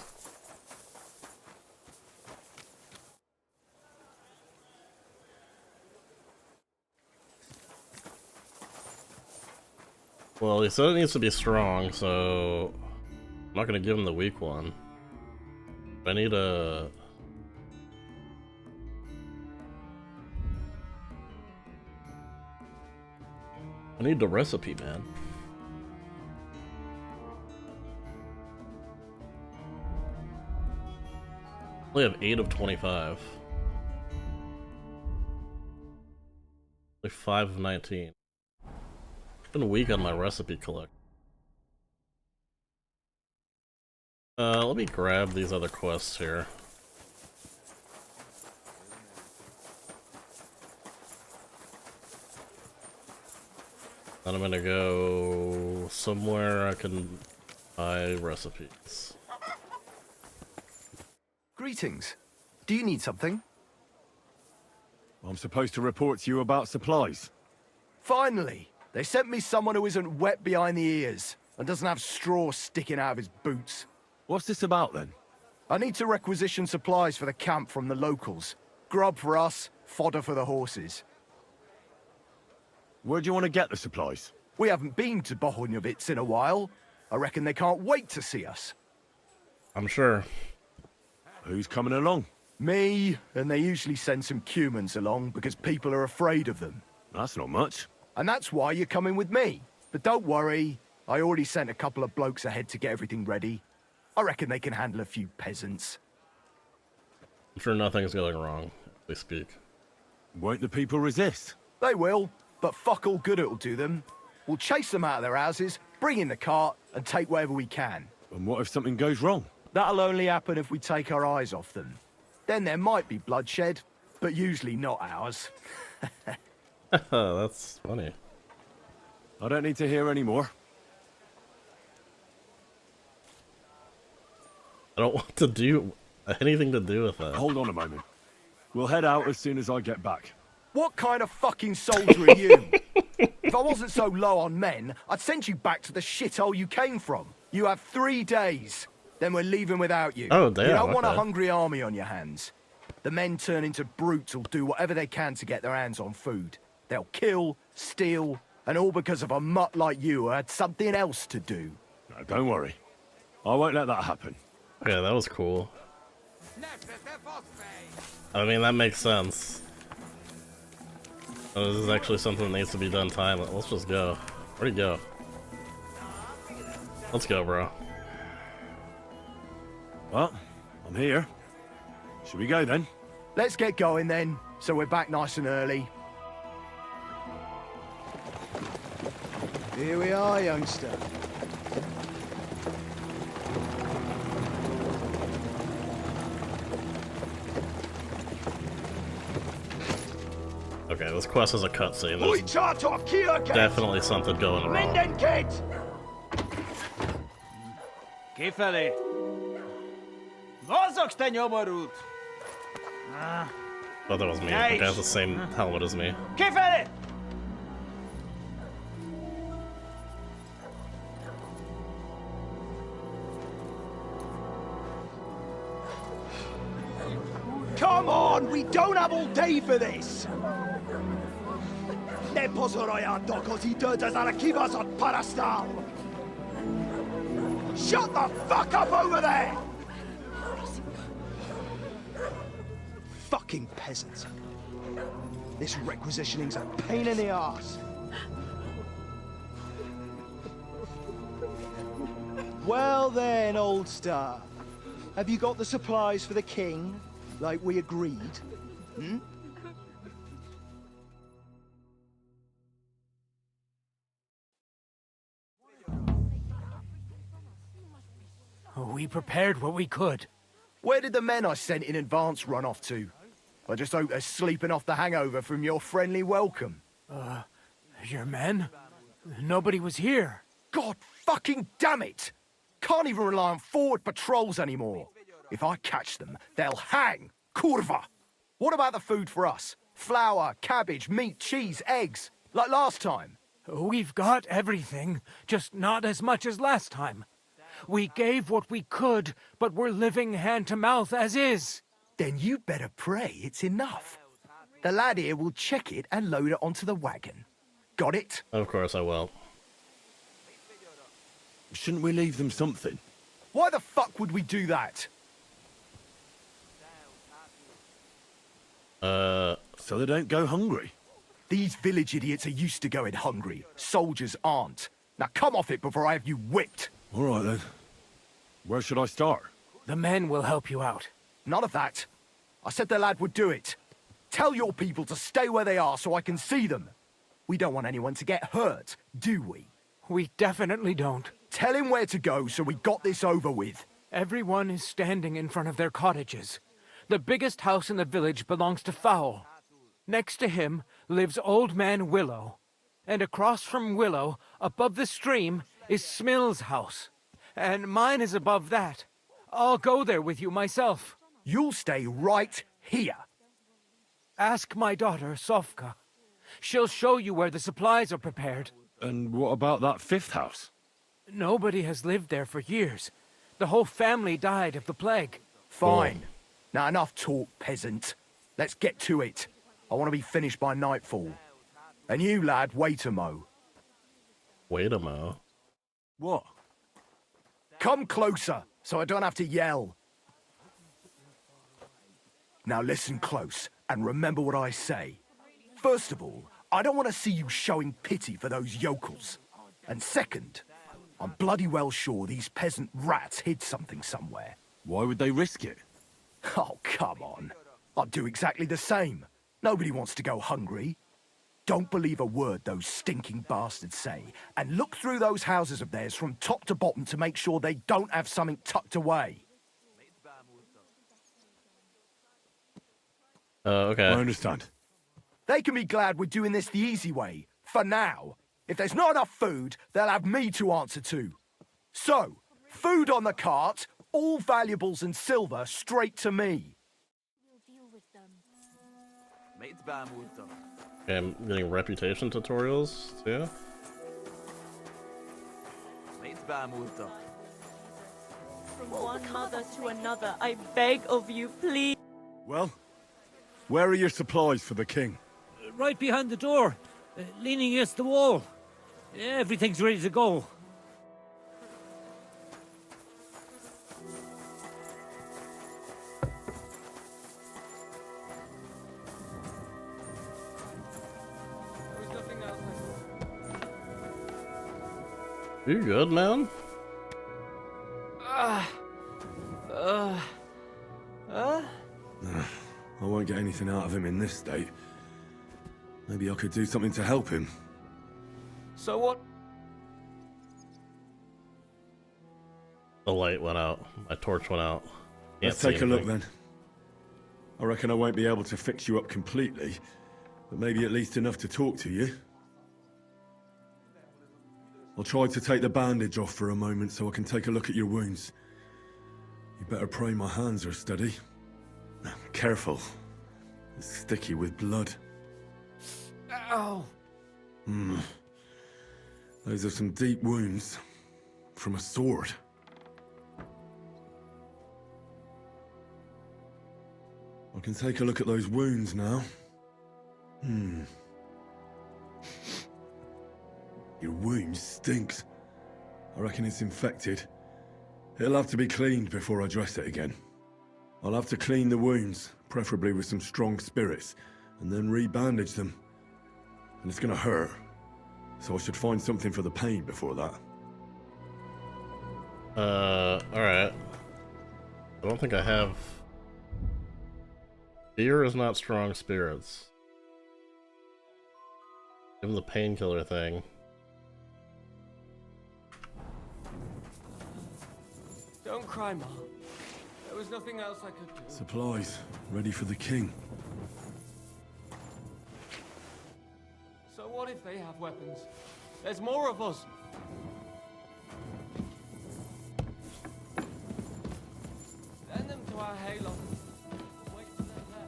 Well, he said it needs to be strong, so I'm not gonna give him the weak one. I need a... I need the recipe, man. I only have 8 of 25. Only 5 of 19. Been weak on my recipe collect. Let me grab these other quests here. Then I'm gonna go somewhere I can buy recipes. Greetings. Do you need something? I'm supposed to report to you about supplies. Finally! They sent me someone who isn't wet behind the ears and doesn't have straw sticking out of his boots. What's this about, then? I need to requisition supplies for the camp from the locals. Grub for us, fodder for the horses. Where do you want to get the supplies? We haven't been to Bohunjovitz in a while. I reckon they can't wait to see us. I'm sure. Who's coming along? Me, and they usually send some humans along because people are afraid of them. That's not much. And that's why you're coming with me. But don't worry, I already sent a couple of blokes ahead to get everything ready. I reckon they can handle a few peasants. I'm sure nothing's going wrong, as we speak. Won't the people resist? They will, but fuck all good it'll do them. We'll chase them out of their houses, bring in the cart, and take whatever we can. And what if something goes wrong? That'll only happen if we take our eyes off them. Then there might be bloodshed, but usually not ours. That's funny. I don't need to hear any more. I don't want to do anything to do with that. Hold on a moment. We'll head out as soon as I get back. What kind of fucking soldier are you? If I wasn't so low on men, I'd send you back to the shithole you came from. You have 3 days. Then we're leaving without you. Oh, damn. You don't want a okay. hungry army on your hands. The men turn into brutes who'll do whatever they can to get their hands on food. They'll kill, steal, and all because of a mutt like you who had something else to do. No, don't worry. I won't let that happen. Yeah, that was cool. I mean, that makes sense. Oh, this is actually something that needs to be done timely. Let's just go. Where'd he go? Let's go, bro. Well, I'm here. Should we go then? Let's get going then, so we're back nice and early. Here we are, youngster. Okay, this quest is a cutscene. There's definitely something going wrong. Kifeli! Vozok ste nyoborút! Thought that was me. Okay, has the same helmet as me. Kifeli! Come on, we don't have all day for this! Ne pozorojando così dödas arakivas od parastal! Shut the fuck up over there! Fucking peasants. This requisitioning's a pain in the ass. Well then, old star. Have you got the supplies for the king, like we agreed? Hmm? We prepared what we could. Where did the men I sent in advance run off to? I just hope they're sleeping off the hangover from your friendly welcome. Your men? Nobody was here. God fucking damn it! Can't even rely on forward patrols anymore. If I catch them, they'll hang. Kurva! What about the food for us? Flour, cabbage, meat, cheese, eggs, like last time. We've got everything, just not as much as last time. We gave what we could, but we're living hand to mouth as is. Then you better pray it's enough. The lad here will check it and load it onto the wagon. Got it? Of course I will. Shouldn't we leave them something? Why the fuck would we do that? So they don't go hungry. These village idiots are used to going hungry. Soldiers aren't. Now come off it before I have you whipped. All right then. Where should I start? The men will help you out. None of that. I said the lad would do it. Tell your people to stay where they are so I can see them. We don't want anyone to get hurt, do we? We definitely don't. Tell him where to go so we got this over with. Everyone is standing in front of their cottages. The biggest house in the village belongs to Fowl. Next to him lives Old Man Willow. And across from Willow, above the stream, is Smill's house. And mine is above that. I'll go there with you myself. You'll stay right here. Ask my daughter, Sofka. She'll show you where the supplies are prepared. And what about that fifth house? Nobody has lived there for years. The whole family died of the plague. Fine. Now enough talk, peasant. Let's get to it. I want to be finished by nightfall. And you, lad, wait a mo. Wait a mo. What? Come closer, so I don't have to yell. Now listen close, and remember what I say. First of all, I don't want to see you showing pity for those yokels. And second, I'm bloody well sure these peasant rats hid something somewhere. Why would they risk it? Oh, come on. I'd do exactly the same. Nobody wants to go hungry. Don't believe a word those stinking bastards say, and look through those houses of theirs from top to bottom to make sure they don't have something tucked away. Okay. I understand. They can be glad we're doing this the easy way, for now. If there's not enough food, they'll have me to answer to. So, food on the cart, all valuables and silver straight to me. Okay, I'm getting reputation tutorials too. From one mother to another, I beg of you, please. Well, where are your supplies for the king? Right behind the door, leaning against the wall. Everything's ready to go. You good, man? I won't get anything out of him in this state. Maybe I could do something to help him. So what? The light went out. My torch went out. Let's take a look then. I reckon I won't be able to fix you up completely, but maybe at least enough to talk to you. I'll try to take the bandage off for a moment so I can take a look at your wounds. You better pray my hands are steady. Careful. It's sticky with blood. Ow! Those are some deep wounds. From a sword. I can take a look at those wounds now. Your wound stinks. I reckon it's infected. It'll have to be cleaned before I dress it again. I'll have to clean the wounds, preferably with some strong spirits, and then re-bandage them. And it's gonna hurt, so I should find something for the pain before that. Alright. I don't think I have... Fear is not strong spirits. Give him the painkiller thing. Don't cry, Mom. There was nothing else I could do. Supplies, ready for the king. So what if they have weapons? There's more of us. Send them to our hayloft. Wait for them there.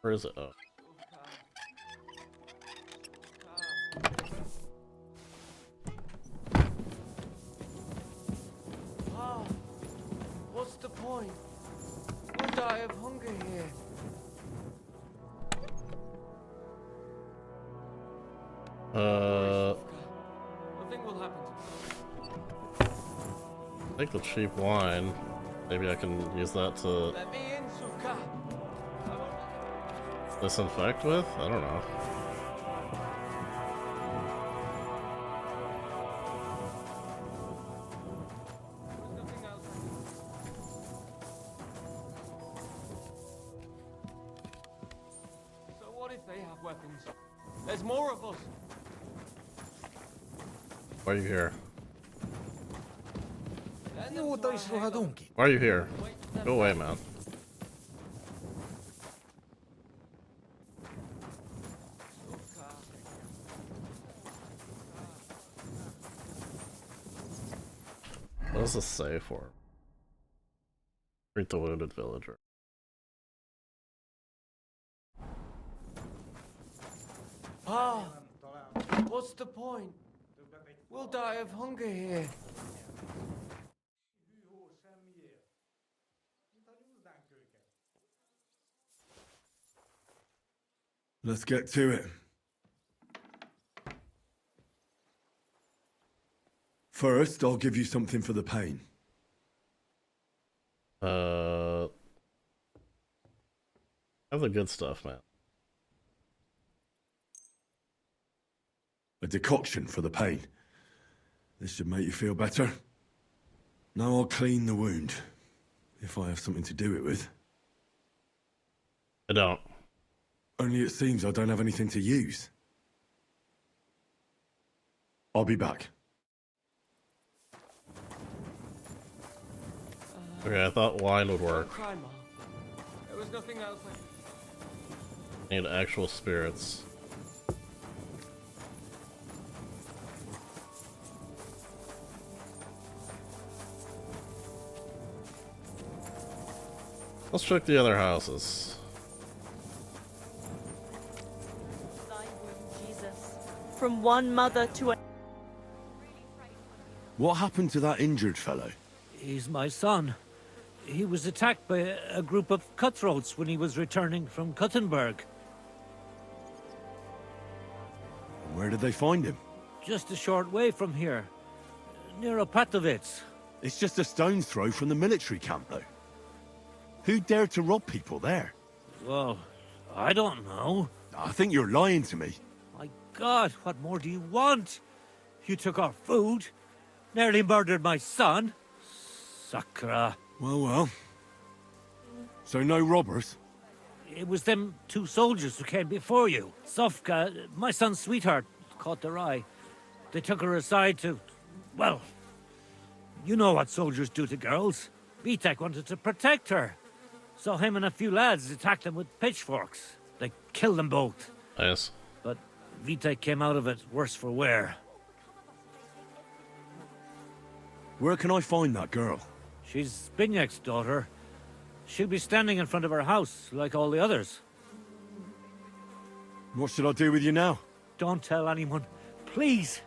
Where is it? Oh. What's the point? We'll die of hunger here. Nothing will happen to me. Take the cheap wine. Maybe I can use that to Let me in, Suka. disinfect with? I don't know. So what if they have weapons? There's more of us. Why are you here? Let Why are you here? Go away, man. What does this say for? Treat the wounded villager. Ah, what's the point? We'll die of hunger here. Let's get to it. First, I'll give you something for the pain. Have the good stuff, man. A decoction for the pain. This should make you feel better. Now I'll clean the wound, if I have something to do it with. I don't. Only it seems I don't have anything to use. I'll be back. Okay, I thought wine would work. Cry, Mom. There was nothing else I could... Need actual spirits. Let's check the other houses. Jesus. From one mother to a... What happened to that injured fellow? He's my son. He was attacked by a group of cutthroats when he was returning from Kuttenberg. Where did they find him? Just a short way from here, near Opatovitz. It's just a stone's throw from the military camp, though. Who dared to rob people there? Well, I don't know. I think you're lying to me. My God, what more do you want? You took our food, nearly murdered my son. Sakra. Well. So no robbers? It was them two soldiers who came before you. Sofka, my son's sweetheart, caught their eye. They took her aside to... well, you know what soldiers do to girls. Vitek wanted to protect her. So him and a few lads attacked them with pitchforks. They killed them both. Yes. But Vitek came out of it worse for wear. Where can I find that girl? She's Zbignev's daughter. She'll be standing in front of her house, like all the others. What should I do with you now? Don't tell anyone. Please.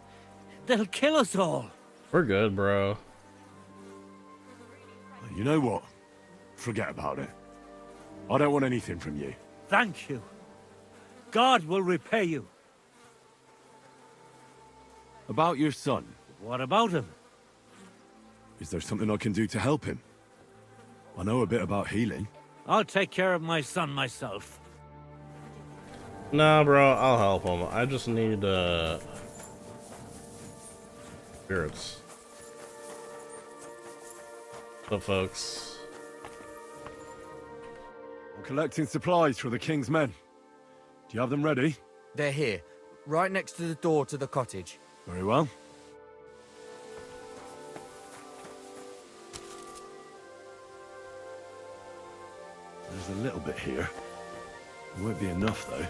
They'll kill us all. We're good, bro. You know what? Forget about it. I don't want anything from you. Thank you. God will repay you. About your son. What about him? Is there something I can do to help him? I know a bit about healing. I'll take care of my son myself. Nah, bro, I'll help him. I just need, spirits. So, folks. I'm collecting supplies for the King's men. Do you have them ready? They're here, right next to the door to the cottage. Very well. There's a little bit here. It won't be enough, though.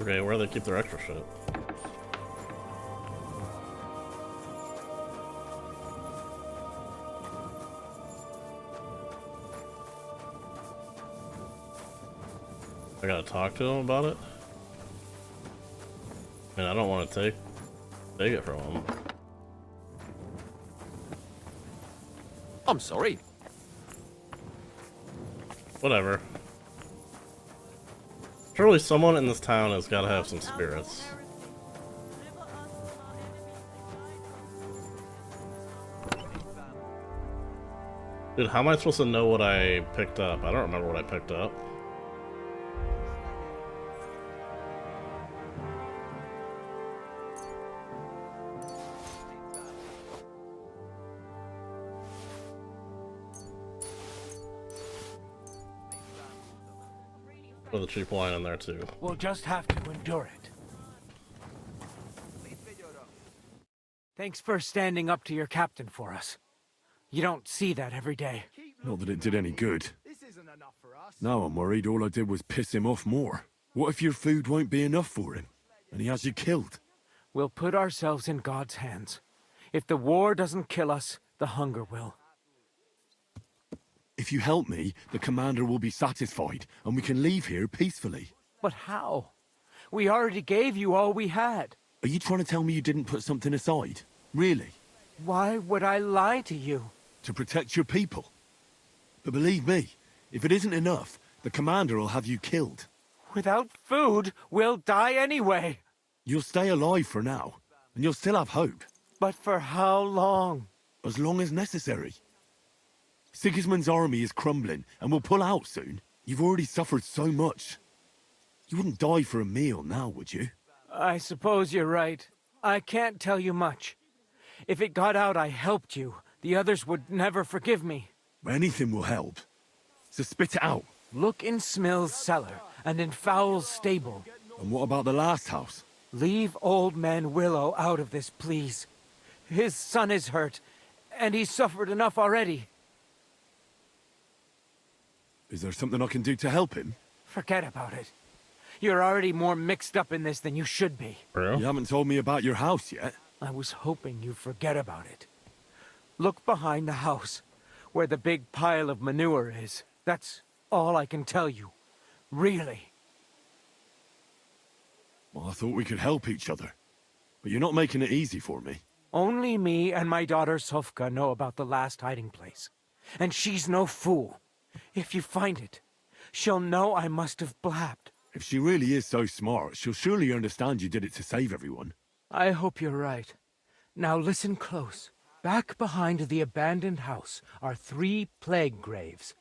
Okay, where do they keep their extra shit? I gotta talk to him about it? I mean, I don't want to take it from him. I'm sorry. Whatever. Surely someone in this town has got to have some spirits. Dude, how am I supposed to know what I picked up? I don't remember what I picked up. Put the cheap wine in there too. We'll just have to endure it. Thanks for standing up to your captain for us. You don't see that every day. Not that it did any good. Now I'm worried all I did was piss him off more. What if your food won't be enough for him, and he has you killed? We'll put ourselves in God's hands. If the war doesn't kill us, the hunger will. If you help me, the commander will be satisfied, and we can leave here peacefully. But how? We already gave you all we had. Are you trying to tell me you didn't put something aside? Really? Why would I lie to you? To protect your people. But believe me, if it isn't enough, the commander will have you killed. Without food, we'll die anyway. You'll stay alive for now, and you'll still have hope. But for how long? As long as necessary. Sigismund's army is crumbling, and will pull out soon. You've already suffered so much. You wouldn't die for a meal now, would you? I suppose you're right. I can't tell you much. If it got out I helped you, the others would never forgive me. Anything will help. So spit it out. Look in Smill's cellar, and in Fowl's stable. And what about the last house? Leave old man Willow out of this, please. His son is hurt, and he's suffered enough already. Is there something I can do to help him? Forget about it. You're already more mixed up in this than you should be. You haven't told me about your house yet. I was hoping you'd forget about it. Look behind the house, where the big pile of manure is. That's all I can tell you. Really. Well, I thought we could help each other. But you're not making it easy for me. Only me and my daughter Sofka know about the last hiding place. And she's no fool. If you find it, she'll know I must have blabbed. If she really is so smart, she'll surely understand you did it to save everyone. I hope you're right. Now listen close. Back behind the abandoned house are 3 plague graves.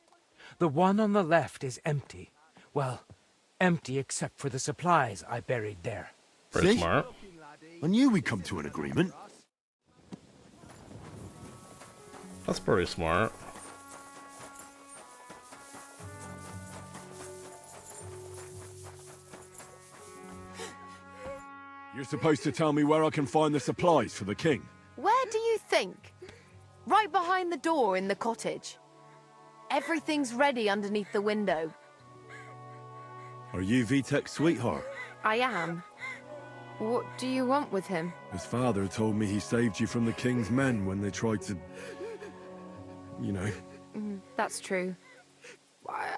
The one on the left is empty. Well, empty except for the supplies I buried there. Pretty smart. I knew we'd come to an agreement. That's pretty smart. You're supposed to tell me where I can find the supplies for the king. Where do you think? Right behind the door in the cottage. Everything's ready underneath the window. Are you Vitek's sweetheart? I am. What do you want with him? His father told me he saved you from the king's men when they tried to... you know. That's true.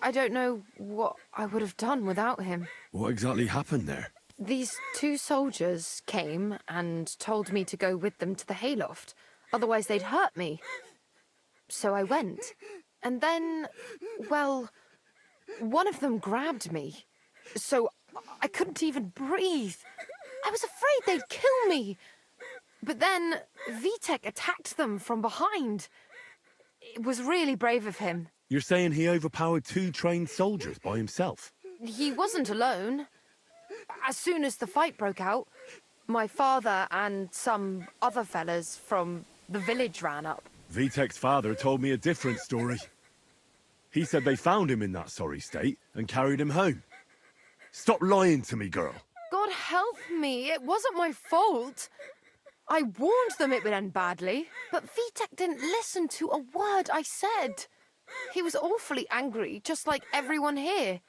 I don't know what I would have done without him. What exactly happened there? These 2 soldiers came and told me to go with them to the hayloft. Otherwise they'd hurt me. So I went. And then, well, one of them grabbed me. So I couldn't even breathe. I was afraid they'd kill me. But then Vitek attacked them from behind. It was really brave of him. You're saying he overpowered 2 trained soldiers by himself? He wasn't alone. As soon as the fight broke out, my father and some other fellas from the village ran up. Vitek's father told me a different story. He said they found him in that sorry state and carried him home. Stop lying to me, girl. God help me, it wasn't my fault. I warned them it would end badly, but Vitek didn't listen to a word I said. He was awfully angry, just like everyone here.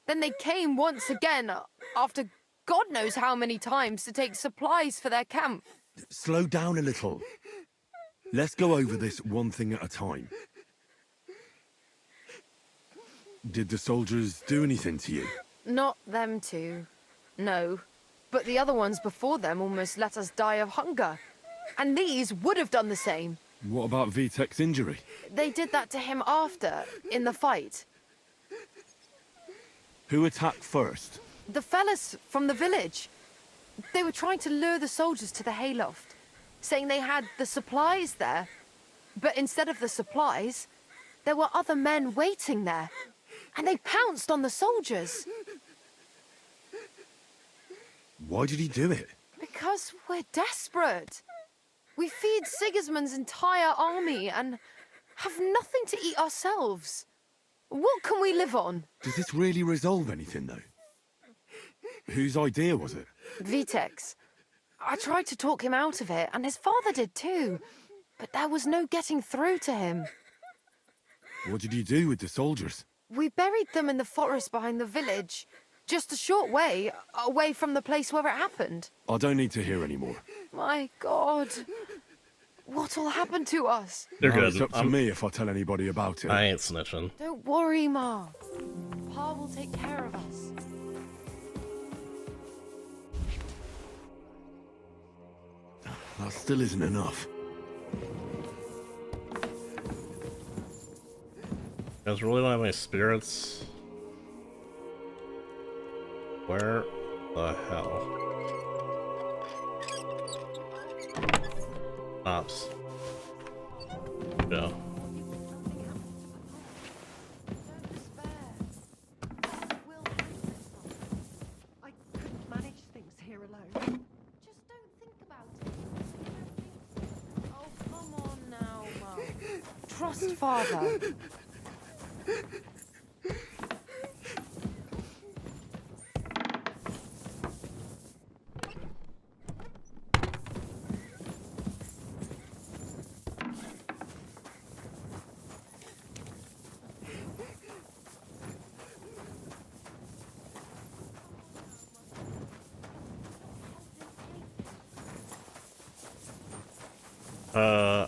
Then they came once again, after God knows how many times to take supplies for their camp. Slow down a little. Let's go over this one thing at a time. Did the soldiers do anything to you? Not them two. No. But the other ones before them almost let us die of hunger. And these would have done the same. What about Vitek's injury? They did that to him after, in the fight. Who attacked first? The fellas from the village. They were trying to lure the soldiers to the hayloft, saying they had the supplies there. But instead of the supplies, there were other men waiting there. And they pounced on the soldiers. Why did he do it? Because we're desperate. We feed Sigismund's entire army and have nothing to eat ourselves. What can we live on? Does this really resolve anything, though? Whose idea was it? Vitek's. I tried to talk him out of it, and his father did too. But there was no getting through to him. What did you do with the soldiers? We buried them in the forest behind the village. Just a short way, away from the place where it happened. I don't need to hear any more. My God. What'll happen to us? You're good. It's up to me if I tell anybody about it. I ain't snitching. Don't worry, Ma. Pa will take care of us. That still isn't enough. You guys really don't have any spirits? Where the hell? Ops. Go. I couldn't manage things here alone. Just don't think about it. Oh, come on now, Mum. Trust Father.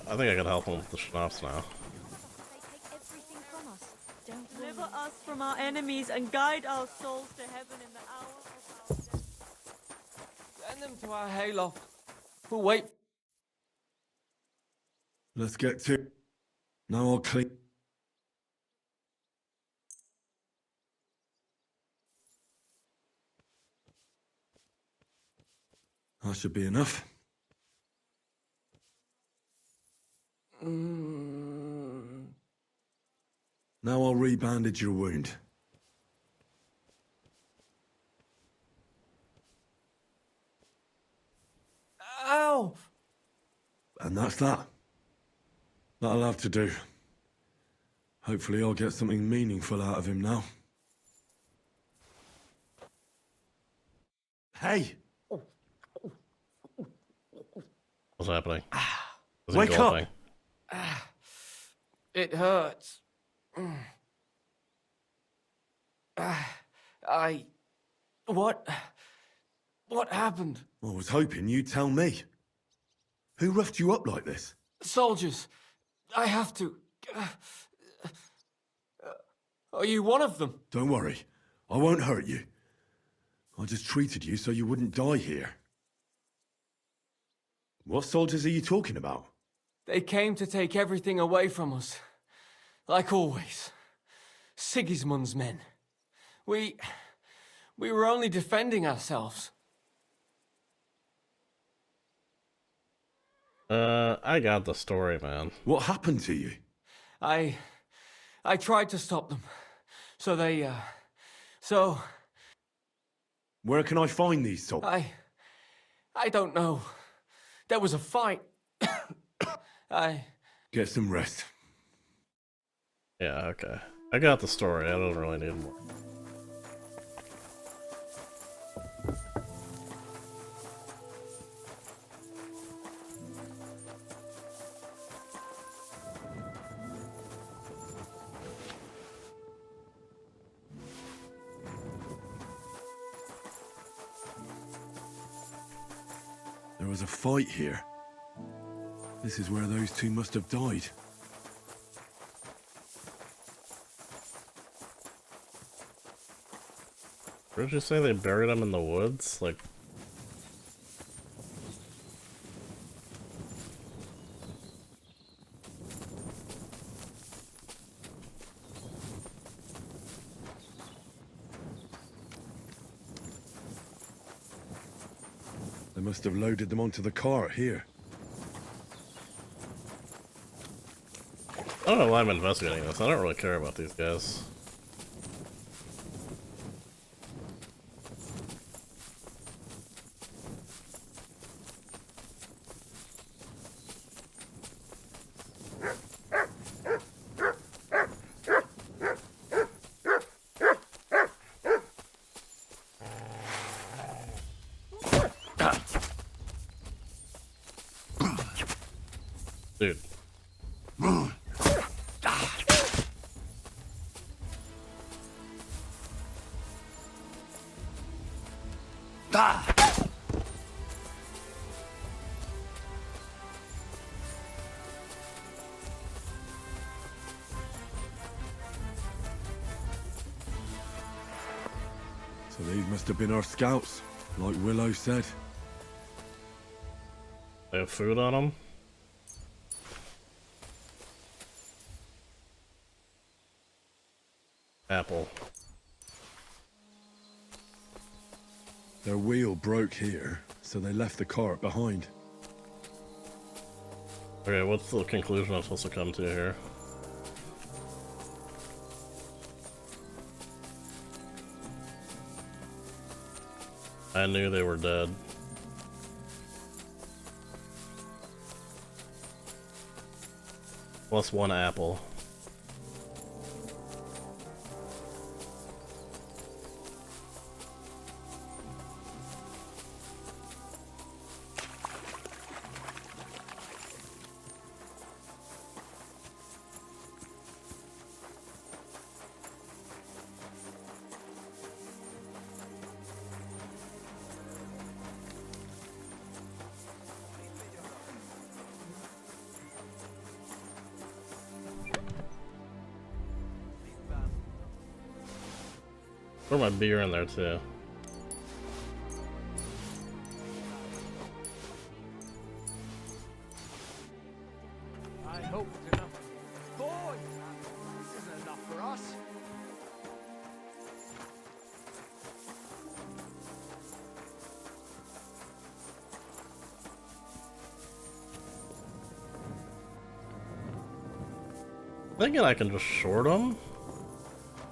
I think I can help him with the schnapps now. Deliver us from our enemies and guide our souls to heaven in the hour of our death. Send them to our hayloft. We'll wait. Let's get to... Now I'll clean... That should be enough. Now I'll re-bandage your wound. Ow! And that's that. That'll have to do. Hopefully I'll get something meaningful out of him now. Hey! What's happening? Is he Wake gulping? up! It hurts. What happened? I was hoping you'd tell me. Who roughed you up like this? Soldiers. I have to. Are you one of them? Don't worry. I won't hurt you. I just treated you so you wouldn't die here. What soldiers are you talking about? They came to take everything away from us. Like always. Sigismund's men. We were only defending ourselves. I got the story, man. What happened to you? I tried to stop them. So Where can I find these soldiers? I don't know. There was a fight. Get some rest. Yeah, okay. I got the story. I don't really need more. There was a fight here. This is where those two must have died. Did you say they buried them in the woods? Like... They must have loaded them onto the cart here. I don't know why I'm investigating this. I don't really care about these guys. Dude. So these must have been our scouts, like Willow said. They have food on them? Apple. Their wheel broke here, so they left the cart behind. Okay, what's the conclusion I'm supposed to come to here? I knew they were dead. Plus one apple. Throw my beer in there too. I hope it's enough. Boy, this isn't enough for us. Thinking I can just short them,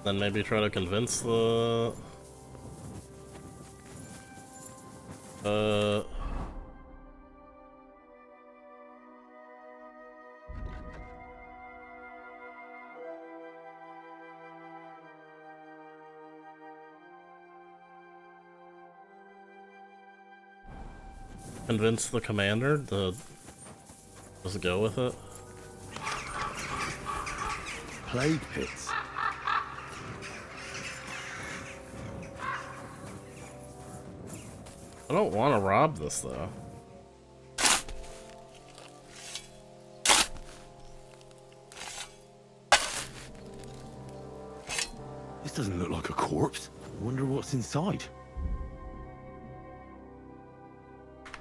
then maybe try to convince the convince the commander to just go with it. Plague pits. I don't want to rob this though. This doesn't look like a corpse. I wonder what's inside.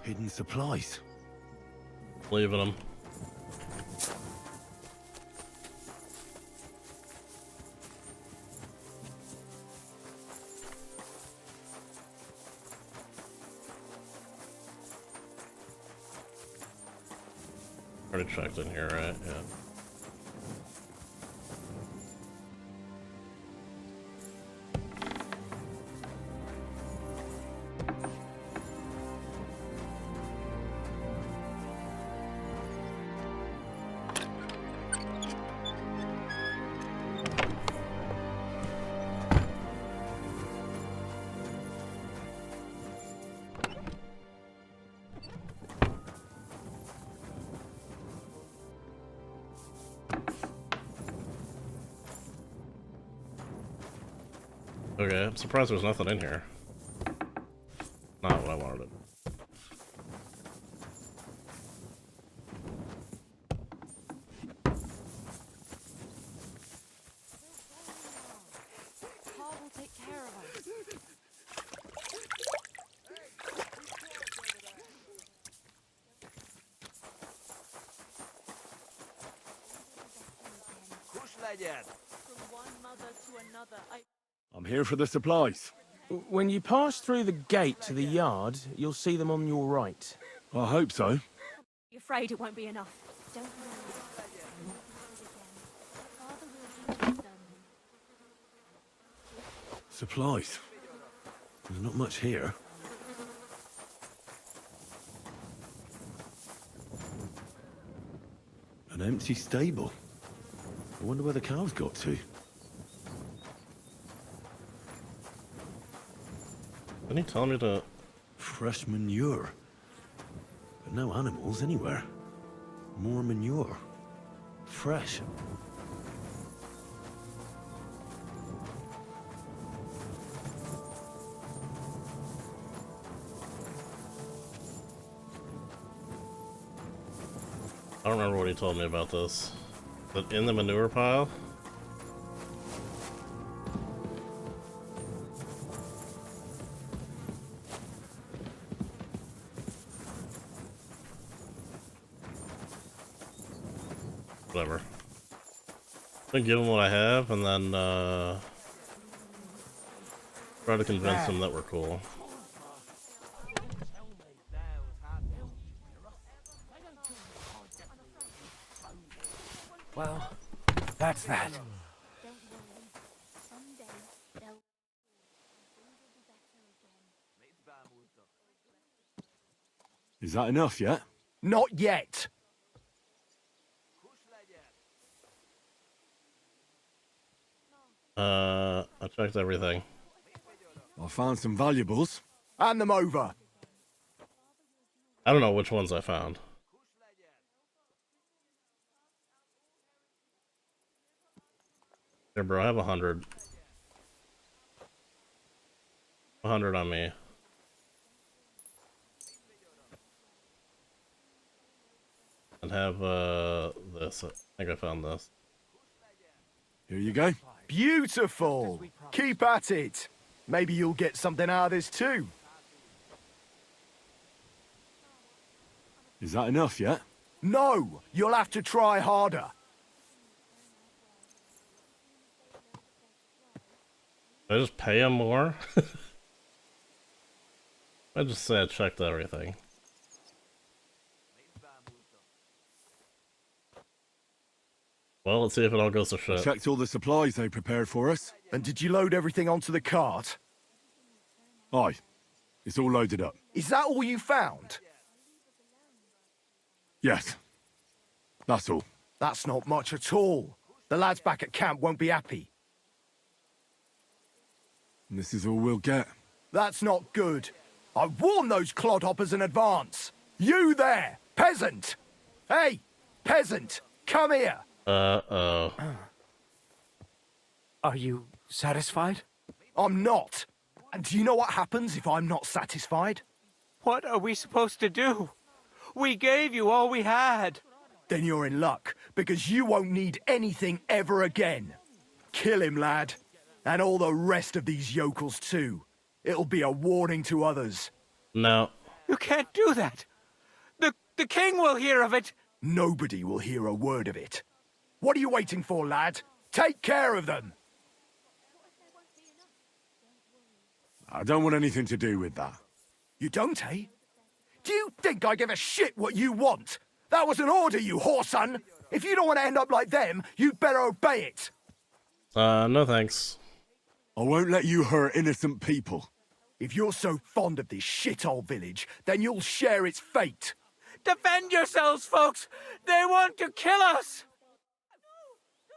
Hidden supplies. Leaving them. Already checked in here, right? Yeah. Okay, I'm surprised there's nothing in here. Not what I wanted it. From one mother to another, I'm here for the supplies. When you pass through the gate to the yard, you'll see them on your right. I hope so. You're afraid it won't be enough. Don't worry. Supplies. There's not much here. An empty stable. I wonder where the cows got to. Didn't he tell me to... Fresh manure. But no animals anywhere. More manure. Fresh. I don't remember what he told me about this. But in the manure pile? Whatever. I'm gonna give him what I have and then try to convince him that we're cool. Well, that's that. Is that enough yet? Not yet. I checked everything. I found some valuables. Hand them over. I don't know which ones I found. Here, bro, I have 100. 100 on me. And have, this. I think I found this. Here you go. Beautiful. Keep at it. Maybe you'll get something out of this too. Is that enough yet? No, you'll have to try harder. Did I just pay him more? I just say I checked everything. Well, let's see if it all goes to shit. Checked all the supplies they prepared for us. And did you load everything onto the cart? Aye. It's all loaded up. Is that all you found? Yes. That's all. That's not much at all. The lads back at camp won't be happy. And this is all we'll get. That's not good. I warned those clodhoppers in advance. You there, peasant! Hey, peasant, come here! Uh-oh. Are you satisfied? I'm not. And do you know what happens if I'm not satisfied? What are we supposed to do? We gave you all we had. Then you're in luck, because you won't need anything ever again. Kill him, lad. And all the rest of these yokels too. It'll be a warning to others. No. You can't do that. The king will hear of it. Nobody will hear a word of it. What are you waiting for, lad? Take care of them. I don't want anything to do with that. You don't, eh? Do you think I give a shit what you want? That was an order, you whoreson. If you don't want to end up like them, you'd better obey it. No thanks. I won't let you hurt innocent people. If you're so fond of this shithole village, then you'll share its fate. Defend yourselves, folks! They want to kill us!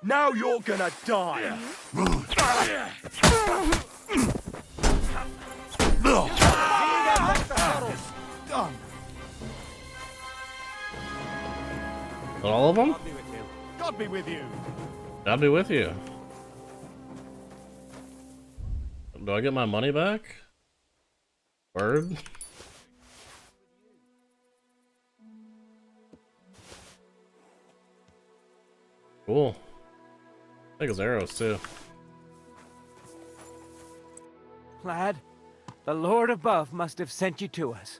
Now you're gonna die. All of them? God be with you. God be with you. Do I get my money back? Word? Cool. I think it's arrows too. Lad, the Lord above must have sent you to us.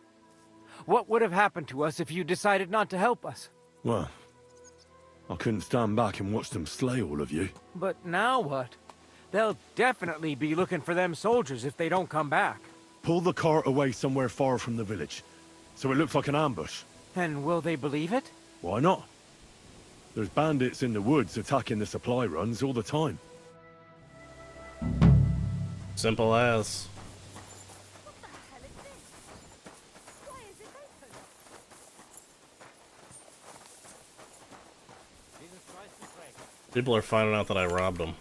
What would have happened to us if you decided not to help us? Well, I couldn't stand back and watch them slay all of you. But now what? They'll definitely be looking for them soldiers if they don't come back. Pull the cart away somewhere far from the village, so it looks like an ambush. And will they believe it? Why not? There's bandits in the woods attacking the supply runs all the time. Simple as. People are finding out that I robbed them.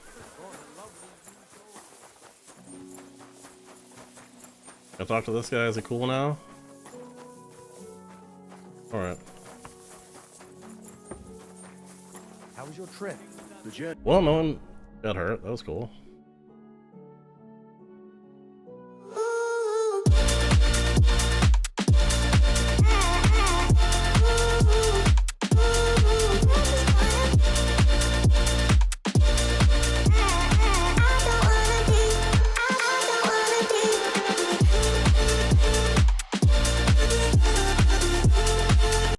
Can I talk to this guy? Is he cool now? Alright. How was your trip? The journey? Well, no one got hurt. That was cool.